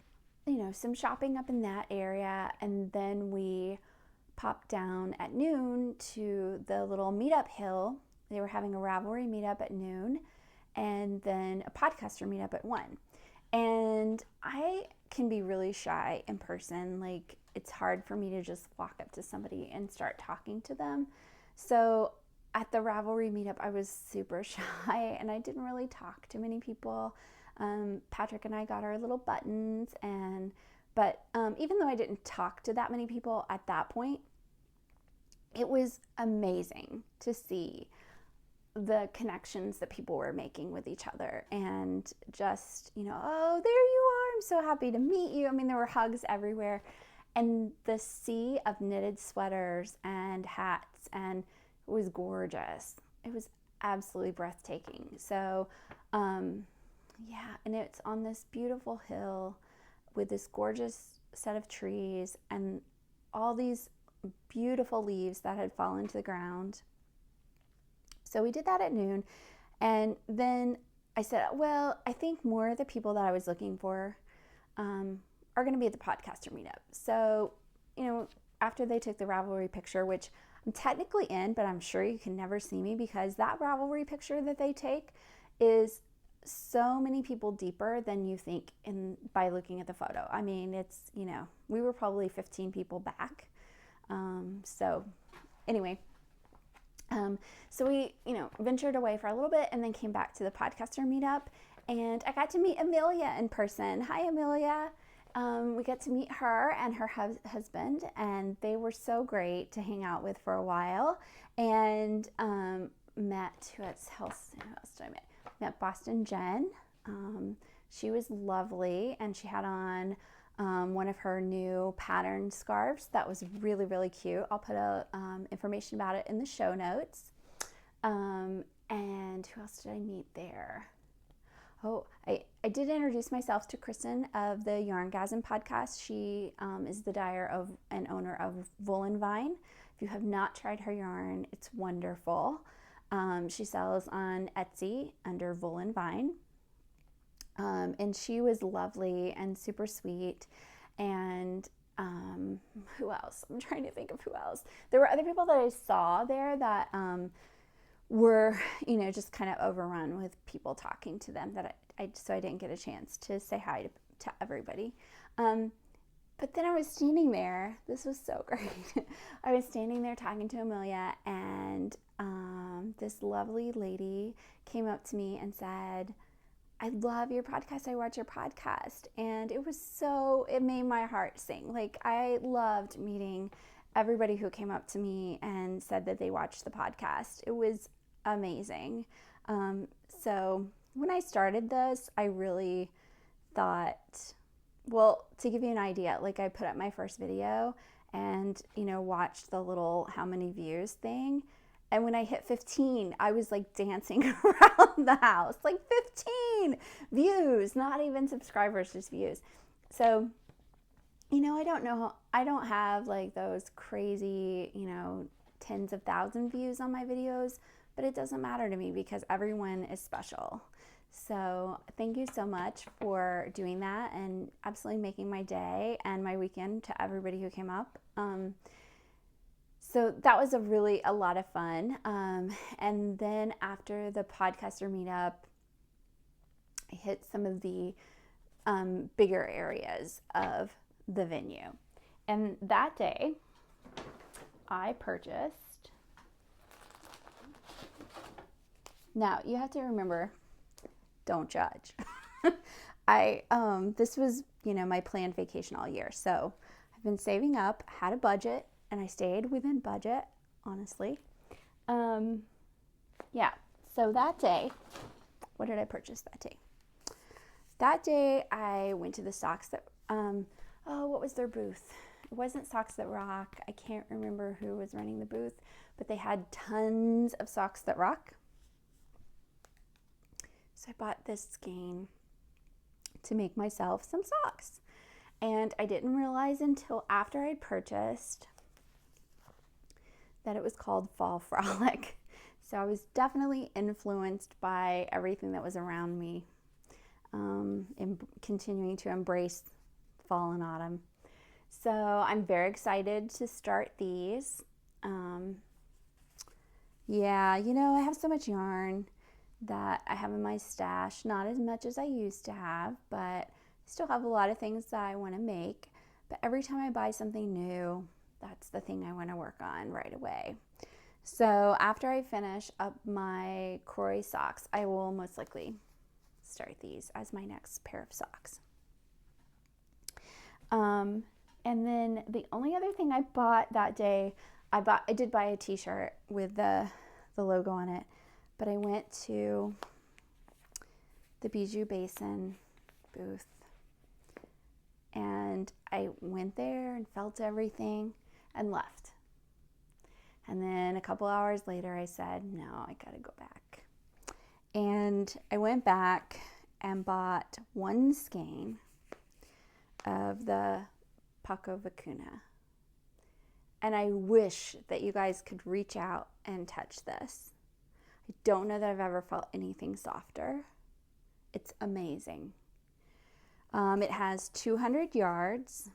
some shopping up in that area, and then we popped down at noon to the little meetup hill. They were having a Ravelry meetup at noon, and then a podcaster meetup at 1. And I can be really shy in person. It's hard for me to just walk up to somebody and start talking to them. So at the Ravelry meetup, I was super shy, and I didn't really talk to many people. Patrick and I got our little buttons, but even though I didn't talk to that many people at that point, it was amazing to see the connections that people were making with each other, and just, oh, there you are, I'm so happy to meet you. I mean, there were hugs everywhere, and the sea of knitted sweaters and hats, and it was gorgeous. It was absolutely breathtaking. So, and it's on this beautiful hill with this gorgeous set of trees and all these beautiful leaves that had fallen to the ground. So we did that at noon, and then I said, well, I think more of the people that I was looking for are going to be at the podcaster meetup. So, after they took the Ravelry picture, which I'm technically in, but I'm sure you can never see me because that Ravelry picture that they take is so many people deeper than you think by looking at the photo. I mean, it's, we were probably 15 people back. So anyway, so we, ventured away for a little bit and then came back to the podcaster meetup, and I got to meet Amelia in person. Hi, Amelia. We got to meet her and her husband, and they were so great to hang out with for a while, and met, who else did I meet? Met BostonJen. She was lovely, and she had on one of her new pattern scarves that was really, really cute. I'll put information about it in the show notes. And who else did I meet there? Oh, I did introduce myself to Kristen of the Yarngasm podcast. She is the dyer of and owner of Woolen Vine. If you have not tried her yarn, it's wonderful. She sells on Etsy under Woolen Vine. And she was lovely and super sweet. And who else? I'm trying to think of who else. There were other people that I saw there that were, you know, just kind of overrun with people talking to them that so I didn't get a chance to say hi to everybody. But then I was standing there. This was so great. I was standing there talking to Amelia, and this lovely lady came up to me and said, I love your podcast. I watch your podcast. And it made my heart sing. Like, I loved meeting everybody who came up to me and said that they watched the podcast. It was amazing. So when I started this, I really thought, well, to give you an idea, like I put up my first video and, you know, watched the little how many views thing. And when I hit 15, I was like dancing around the house, like 15 views, not even subscribers, just views. So, you know, I don't have like those crazy, you know, tens of thousands views on my videos, but it doesn't matter to me because everyone is special. So thank you so much for doing that and absolutely making my day and my weekend to everybody who came up. So that was a lot of fun. And then after the podcaster meetup, I hit some of the bigger areas of the venue. And that day, I purchased. Now, you have to remember, don't judge. This was, you know, my planned vacation all year. So I've been saving up, had a budget, and I stayed within budget, honestly. Yeah, so that day, what did I purchase that day? That day, I went to the Socks That, what was their booth? It wasn't Socks That Rock. I can't remember who was running the booth, but they had tons of Socks That Rock. So I bought this skein to make myself some socks. And I didn't realize until after I'd purchased that it was called Fall Frolic. So I was definitely influenced by everything that was around me, continuing to embrace fall and autumn. So I'm very excited to start these. Yeah, you know, I have so much yarn that I have in my stash, not as much as I used to have, but I still have a lot of things that I want to make. But every time I buy something new, that's the thing I want to work on right away. So after I finish up my Croy socks, I will most likely start these as my next pair of socks. And then the only other thing I bought that day, I did buy a t-shirt with the logo on it, but I went to the Bijou Basin booth and I went there and felt everything and left. And then a couple hours later I said, no, I gotta go back. And I went back and bought one skein of the Paco-Vicuna. And I wish that you guys could reach out and touch this. I don't know that I've ever felt anything softer. It's amazing. It has 200 yards.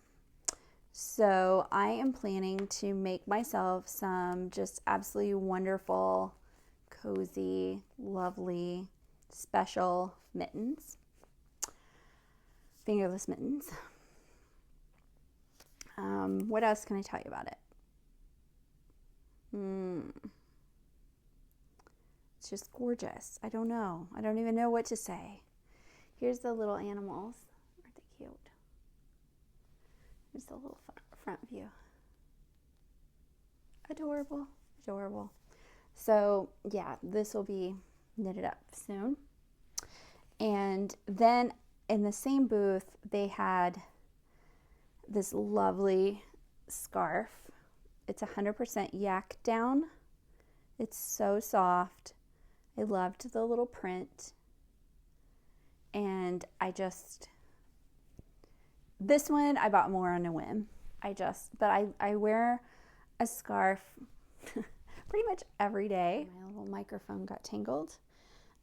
So I am planning to make myself some just absolutely wonderful, cozy, lovely, special mittens. Fingerless mittens. What else can I tell you about it? It's just gorgeous. I don't know. I don't even know what to say. Here's the little animals. Aren't they cute? Here's the little front view. Adorable. Adorable. So yeah, this will be knitted up soon. And then in the same booth, they had this lovely scarf. It's 100% yak down. It's so soft. I loved the little print. and this one I bought more on a whim. But I wear a scarf pretty much every day. My little microphone got tangled.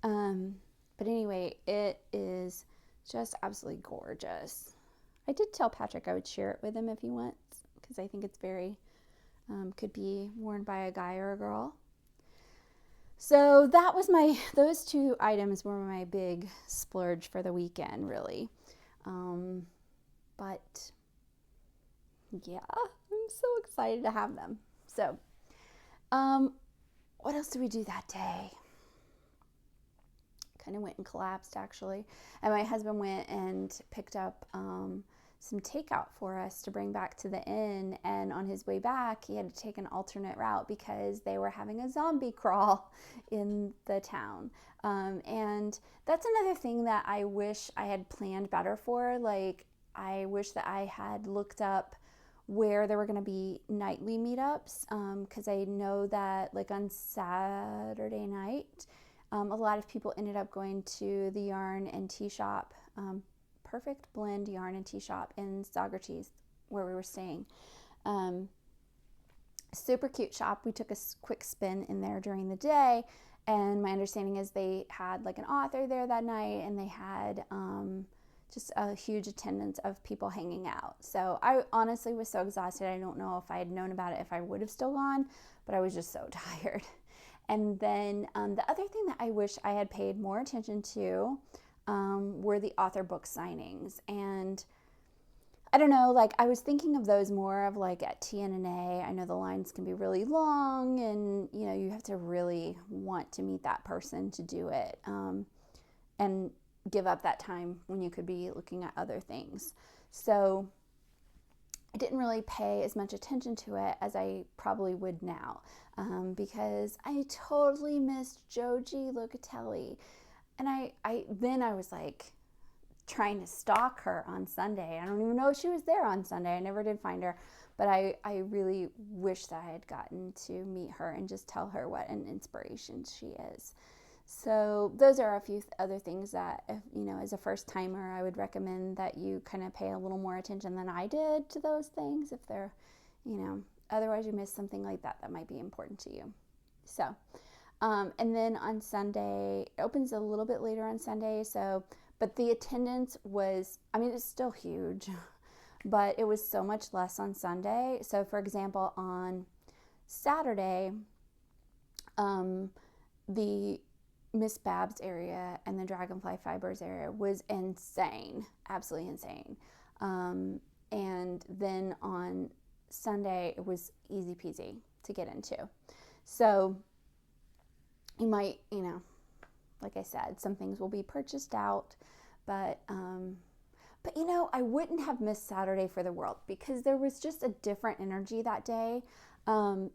But anyway, it is just absolutely gorgeous. I did tell Patrick I would share it with him if he wants, because I think it's very, could be worn by a guy or a girl. So that was those two items were my big splurge for the weekend, really. But yeah, I'm so excited to have them. So, what else did we do that day? Kind of went and collapsed, actually. And my husband went and picked up some takeout for us to bring back to the inn. And on his way back, he had to take an alternate route because they were having a zombie crawl in the town. And that's another thing that I wish I had planned better for. Like, I wish that I had looked up where there were going to be nightly meetups, because I know that, like, on Saturday night, a lot of people ended up going to the yarn and tea shop, Perfect Blend Yarn and Tea Shop in Saugerties, where we were staying. Super cute shop. We took a quick spin in there during the day, and my understanding is they had like an author there that night, and they had just a huge attendance of people hanging out. So I honestly was so exhausted. I don't know if I had known about it, if I would have still gone, but I was just so tired. And then the other thing that I wish I had paid more attention to were the author book signings. And I don't know, like, I was thinking of those more of like at TNNA. I know the lines can be really long, and you know, you have to really want to meet that person to do it, and give up that time when you could be looking at other things. So I didn't really pay as much attention to it as I probably would now, because I totally missed Joji Locatelli. And I was like trying to stalk her on Sunday. I don't even know if she was there on Sunday. I never did find her, but I really wish that I had gotten to meet her and just tell her what an inspiration she is. So those are a few other things that, if, you know, as a first timer, I would recommend that you kind of pay a little more attention than I did to those things, if they're, you know, otherwise you miss something like that that might be important to you. So, and then on Sunday, it opens a little bit later on Sunday, so, but the attendance was, I mean, it's still huge, but it was so much less on Sunday. So for example, on Saturday, the Miss Babs area and the Dragonfly Fibers area was insane, absolutely insane. And then on Sunday, it was easy peasy to get into. So you might, you know, like I said, some things will be purchased out, but you know, I wouldn't have missed Saturday for the world, because there was just a different energy that day. And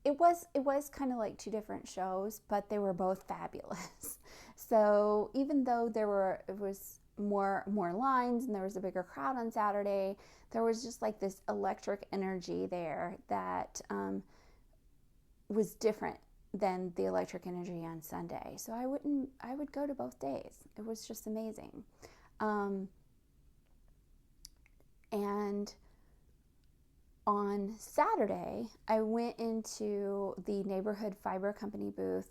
it was kind of like two different shows, but they were both fabulous. So even though it was more lines and there was a bigger crowd on Saturday, there was just like this electric energy there that was different than the electric energy on Sunday. So I would go to both days. It was just amazing. And on Saturday, I went into the Neighborhood Fiber Company booth,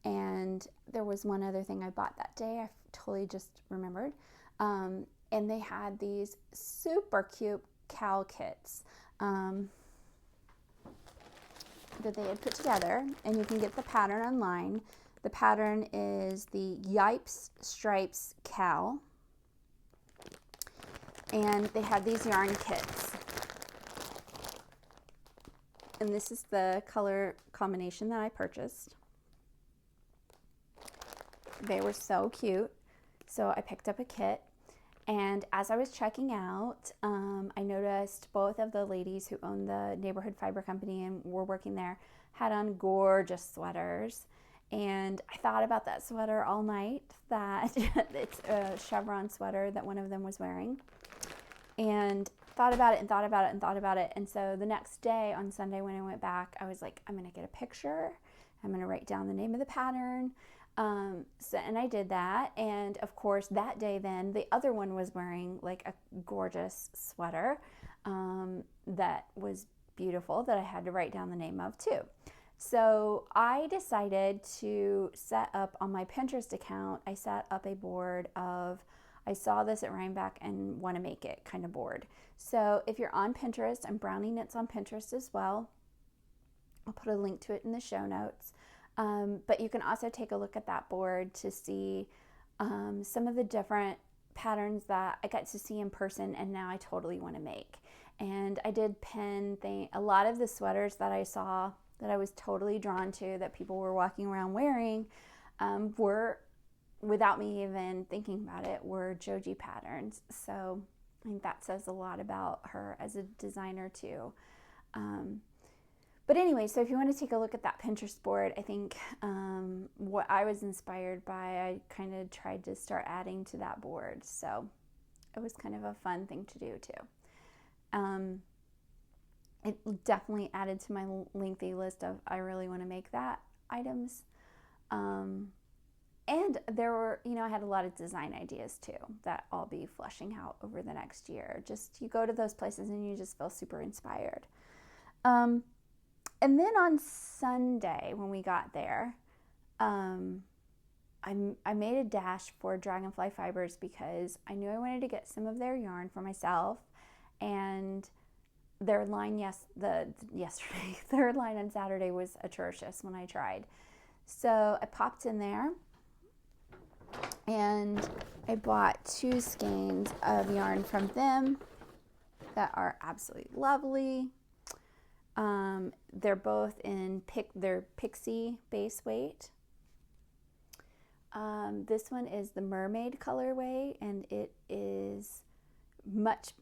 and there was one other thing I bought that day. I totally just remembered. And they had these super cute cowl kits that they had put together, and you can get the pattern online. The pattern is the Yipes Stripes cowl, and they had these yarn kits. And this is the color combination that I purchased. They were so cute. So I picked up a kit, and as I was checking out, I noticed both of the ladies who own the Neighborhood Fiber Company and were working there had on gorgeous sweaters. And I thought about that sweater all night, that it's a chevron sweater that one of them was wearing. And thought about it and thought about it and thought about it. And so the next day on Sunday when I went back, I was like, I'm going to get a picture I'm going to write down the name of the pattern. And I did that. And of course, that day then, the other one was wearing like a gorgeous sweater that was beautiful that I had to write down the name of too. So I decided to set up on my Pinterest account, I set up a board of, I saw this at Rhinebeck and want to make it kind of board. So if you're on Pinterest, I'm BrownieKnits on Pinterest as well. I'll put a link to it in the show notes. But you can also take a look at that board to see some of the different patterns that I got to see in person and now I totally want to make. And I did pin a lot of the sweaters that I saw that I was totally drawn to, that people were walking around wearing, were, without me even thinking about it, were Joji patterns. So I think that says a lot about her as a designer too. But anyway, so if you want to take a look at that Pinterest board, I think what I was inspired by, I kind of tried to start adding to that board. So it was kind of a fun thing to do too. It definitely added to my lengthy list of I really want to make that items. And there were, I had a lot of design ideas too that I'll be fleshing out over the next year. Just you go to those places and you just feel super inspired. And then on Sunday when we got there, I made a dash for Dragonfly Fibers because I knew I wanted to get some of their yarn for myself, and their line yesterday, their line on Saturday was atrocious when I tried. So I popped in there and I bought 2 skeins of yarn from them that are absolutely lovely. They're both in their Pixie base weight. This one is the mermaid colorway, and it is much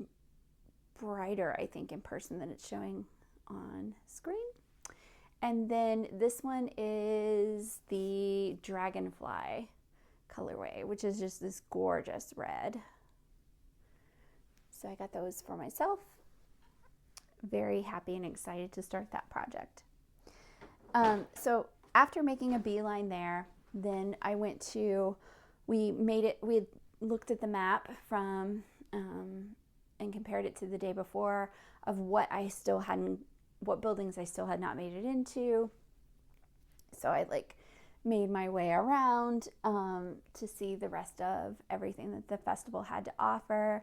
brighter, I think, in person than it's showing on screen. And then this one is the Dragonfly colorway, which is just this gorgeous red. So I got those for myself. Very happy and excited to start that project. So after making a beeline there, then I went to, we had looked at the map from and compared it to the day before of what buildings I still had not made it into. So I made my way around to see the rest of everything that the festival had to offer.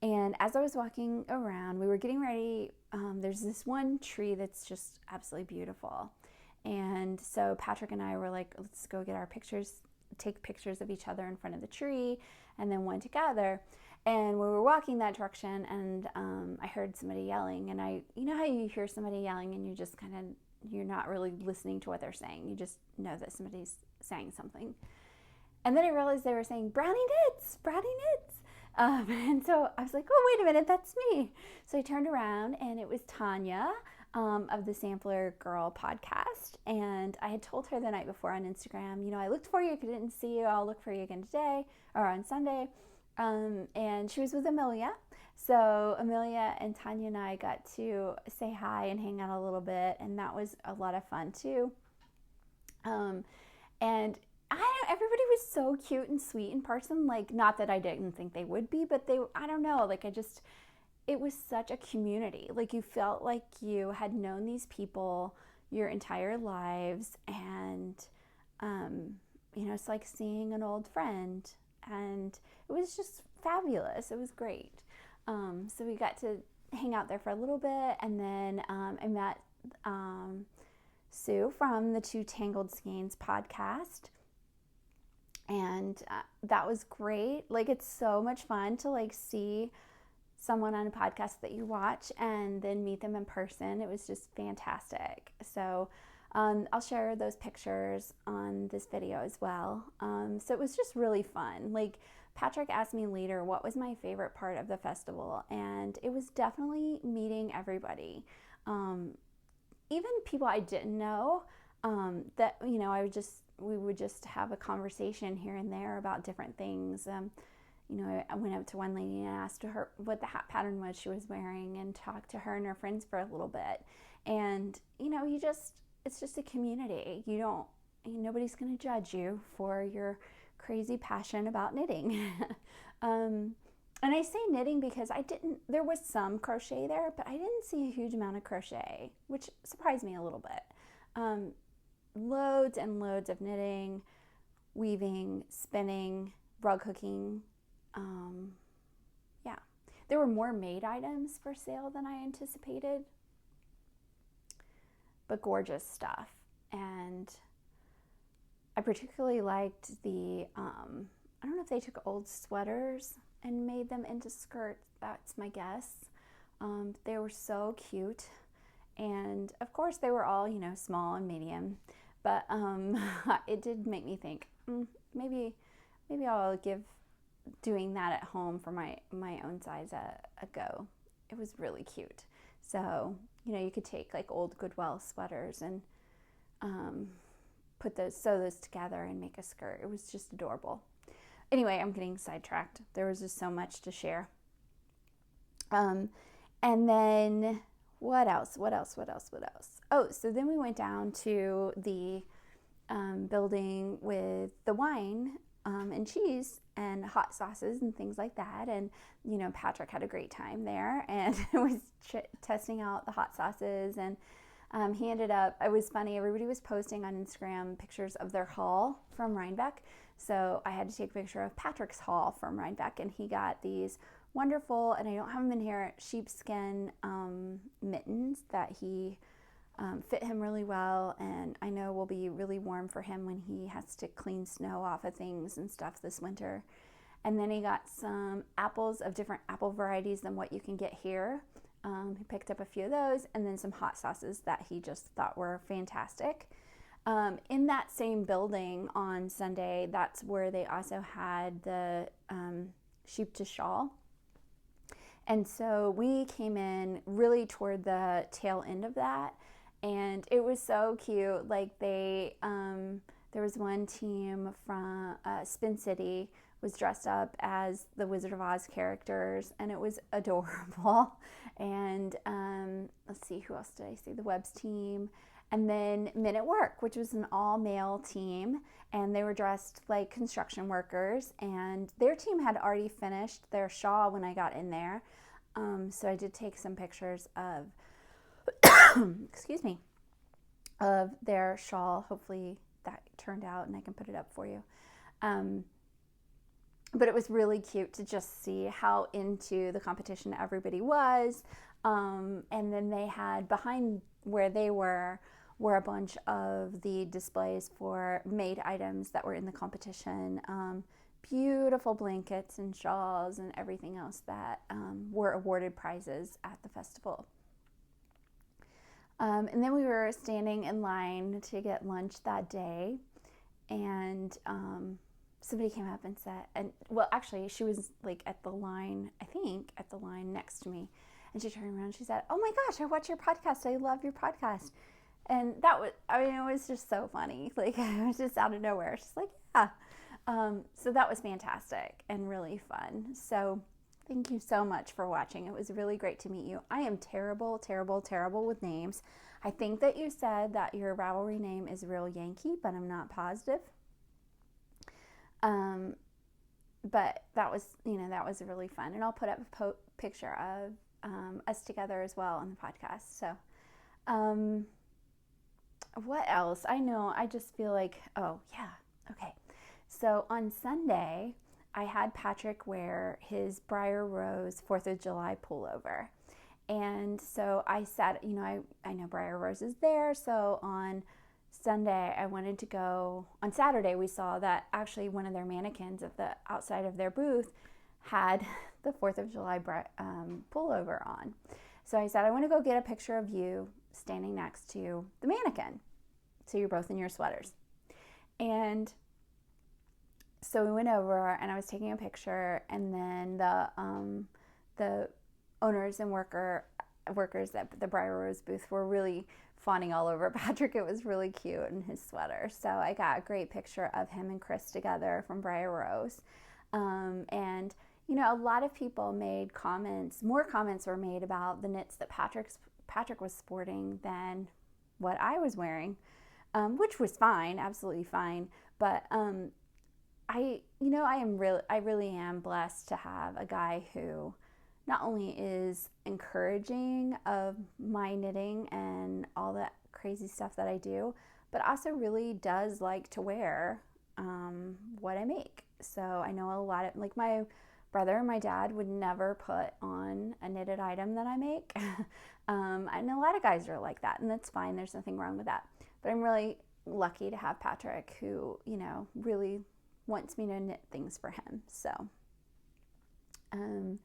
And as I was walking around, we were getting ready. There's this one tree that's just absolutely beautiful. And so Patrick and I were like, let's go get our pictures, take pictures of each other in front of the tree, and then one together. And we were walking that direction, and I heard somebody yelling. And you know how you hear somebody yelling and you just you're not really listening to what they're saying. You just know that somebody's saying something. And then I realized they were saying, BrownieKnits, BrownieKnits. And so I was like, oh, wait a minute, that's me. So I turned around, and it was Tanya of the Sampler Girl podcast. And I had told her the night before on Instagram, I looked for you. If I didn't see you, I'll look for you again today or on Sunday. And she was with Amelia. So Amelia and Tanya and I got to say hi and hang out a little bit. And that was a lot of fun too. And everybody was so cute and sweet in person. Not that I didn't think they would be, but I don't know. It was such a community. You felt like you had known these people your entire lives. And, it's like seeing an old friend. And it was just fabulous. It was great. So we got to hang out there for a little bit. And then I met Sue from the Tangled Skeins podcast. And that was great. It's so much fun to see someone on a podcast that you watch and then meet them in person. It was just fantastic. So I'll share those pictures on this video as well. So it was just really fun. Patrick asked me later what was my favorite part of the festival, and it was definitely meeting everybody. Even people I didn't know, that, we would just have a conversation here and there about different things. I went up to one lady and asked her what the hat pattern was she was wearing and talked to her and her friends for a little bit. And, it's just a community. Nobody's going to judge you for your crazy passion about knitting. And I say knitting because there was some crochet there, but I didn't see a huge amount of crochet, which surprised me a little bit. Loads and loads of knitting, weaving, spinning, rug hooking. Yeah, there were more made items for sale than I anticipated, but gorgeous stuff. And I particularly liked I don't know if they took old sweaters and made them into skirts. That's my guess. They were so cute. And of course they were all, small and medium, but it did make me think, maybe I'll give doing that at home for my own size a go. It was really cute. So, you could take like old Goodwill sweaters and sew those together and make a skirt. It was just adorable. Anyway, I'm getting sidetracked. There was just so much to share. And then what else? Oh, so then we went down to the building with the wine and cheese and hot sauces and things like that. And, Patrick had a great time there and was testing out the hot sauces. And he ended up, it was funny, everybody was posting on Instagram pictures of their haul from Rhinebeck. So I had to take a picture of Patrick's haul from Rhinebeck, and he got these wonderful, and I don't have them in here, sheepskin mittens that he fit him really well, and I know will be really warm for him when he has to clean snow off of things and stuff this winter. And then he got some apples of different apple varieties than what you can get here. He picked up a few of those, and then some hot sauces that he just thought were fantastic. In that same building on Sunday, that's where they also had the sheep to shawl. And so we came in really toward the tail end of that, and it was so cute. Like there was one team from Spin City was dressed up as the Wizard of Oz characters, and it was adorable. And let's see, who else did I see? The Webbs team. And then Men at Work, which was an all-male team, and they were dressed like construction workers, and their team had already finished their shawl when I got in there. So I did take some pictures of, excuse me, of their shawl. Hopefully that turned out and I can put it up for you. But it was really cute to just see how into the competition everybody was. And then they had, behind where they were a bunch of the displays for made items that were in the competition. Beautiful blankets and shawls and everything else that were awarded prizes at the festival. And then we were standing in line to get lunch that day, and somebody came up and said, actually she was like at the line next to me, and she turned around and she said, "Oh my gosh, I watch your podcast. I love your podcast." And that was, it was just so funny. Like, it was just out of nowhere. She's like, yeah. So that was fantastic and really fun. So thank you so much for watching. It was really great to meet you. I am terrible with names. I think that you said that your Ravelry name is Real Yankee, but I'm not positive. But that was really fun. And I'll put up a picture of us together as well on the podcast. So, what else? I just feel like, oh yeah, okay. So on Sunday, I had Patrick wear his Briar Rose 4th of July pullover. And so I sat, I know Briar Rose is there. So on Sunday, I wanted to go. On Saturday, we saw that actually one of their mannequins at the outside of their booth had the 4th of July pullover on. So I said, I want to go get a picture of you standing next to the mannequin, so you're both in your sweaters. And so we went over, and I was taking a picture, and then the owners and workers at the Briar Rose booth were really fawning all over Patrick. It was really cute in his sweater. So I got a great picture of him and Chris together from Briar Rose. And a lot of people made comments. More comments were made about the knits that Patrick was sporting than what I was wearing, which was fine, absolutely fine. But I really am blessed to have a guy who not only is encouraging of my knitting and all that crazy stuff that I do, but also really does like to wear what I make. So I know a lot of, like, my brother and my dad would never put on a knitted item that I make. And a lot of guys are like that, and that's fine. There's nothing wrong with that. But I'm really lucky to have Patrick, who, you know, really wants me to knit things for him. So, and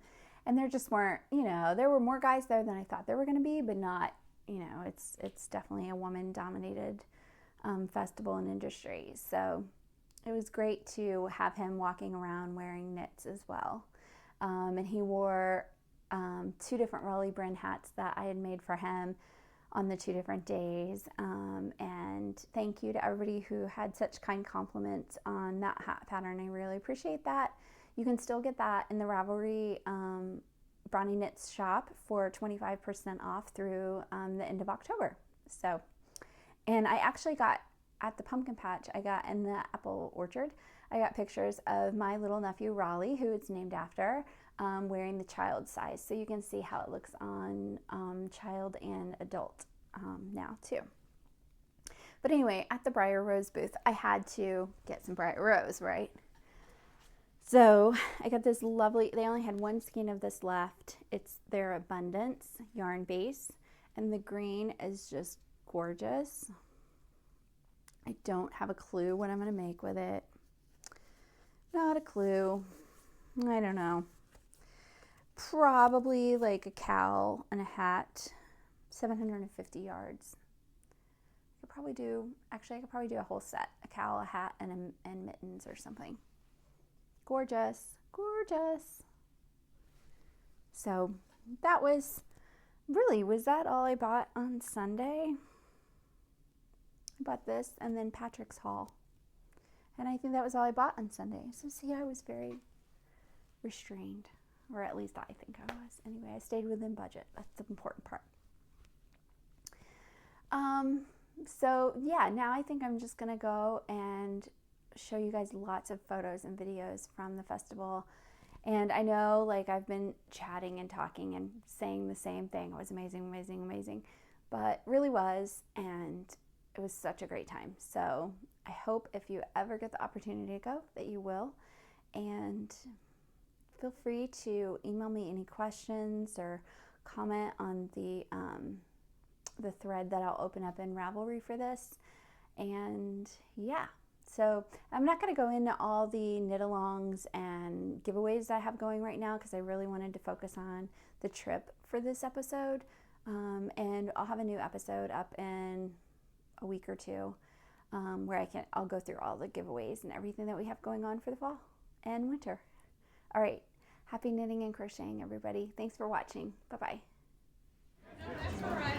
there just weren't, you know, there were more guys there than I thought there were going to be, but not, you know, it's definitely a woman-dominated festival and industry. So it was great to have him walking around wearing knits as well. And he wore 2 different Raleigh brand hats that I had made for him on the 2 different days. And thank you to everybody who had such kind compliments on that hat pattern. I really appreciate that. You can still get that in the Ravelry BrownieKnits shop for 25% off through the end of October. So, and I actually got, at the pumpkin patch, I got in the apple orchard, I got pictures of my little nephew Raleigh, who it's named after, wearing the child size. So you can see how it looks on child and adult now too. But anyway, at the Briar Rose booth, I had to get some Briar Rose, right? So I got this lovely, they only had 1 skein of this left. It's their Abundance yarn base, and the green is just gorgeous. I don't have a clue what I'm going to make with it. Not a clue. I don't know. Probably like a cowl and a hat, 750 yards. I could probably do a whole set, a cowl, a hat, and mittens or something. Gorgeous, gorgeous. So that was that all I bought on Sunday? I bought this and then Patrick's haul. And I think that was all I bought on Sunday. So see, I was very restrained, or at least I think I was. Anyway, I stayed within budget. That's the important part. So yeah, now I think I'm just gonna go and show you guys lots of photos and videos from the festival. And I know, like, I've been chatting and talking and saying the same thing. It was amazing, amazing, amazing, but it really was, and it was such a great time. So I hope if you ever get the opportunity to go, that you will. And feel free to email me any questions or comment on the thread that I'll open up in Ravelry for this. And yeah, so I'm not going to go into all the knit-alongs and giveaways that I have going right now, because I really wanted to focus on the trip for this episode. And I'll have a new episode up in a week or two, where I'll go through all the giveaways and everything that we have going on for the fall and winter. All right, happy knitting and crocheting, everybody. Thanks for watching. Bye-bye. That's all right.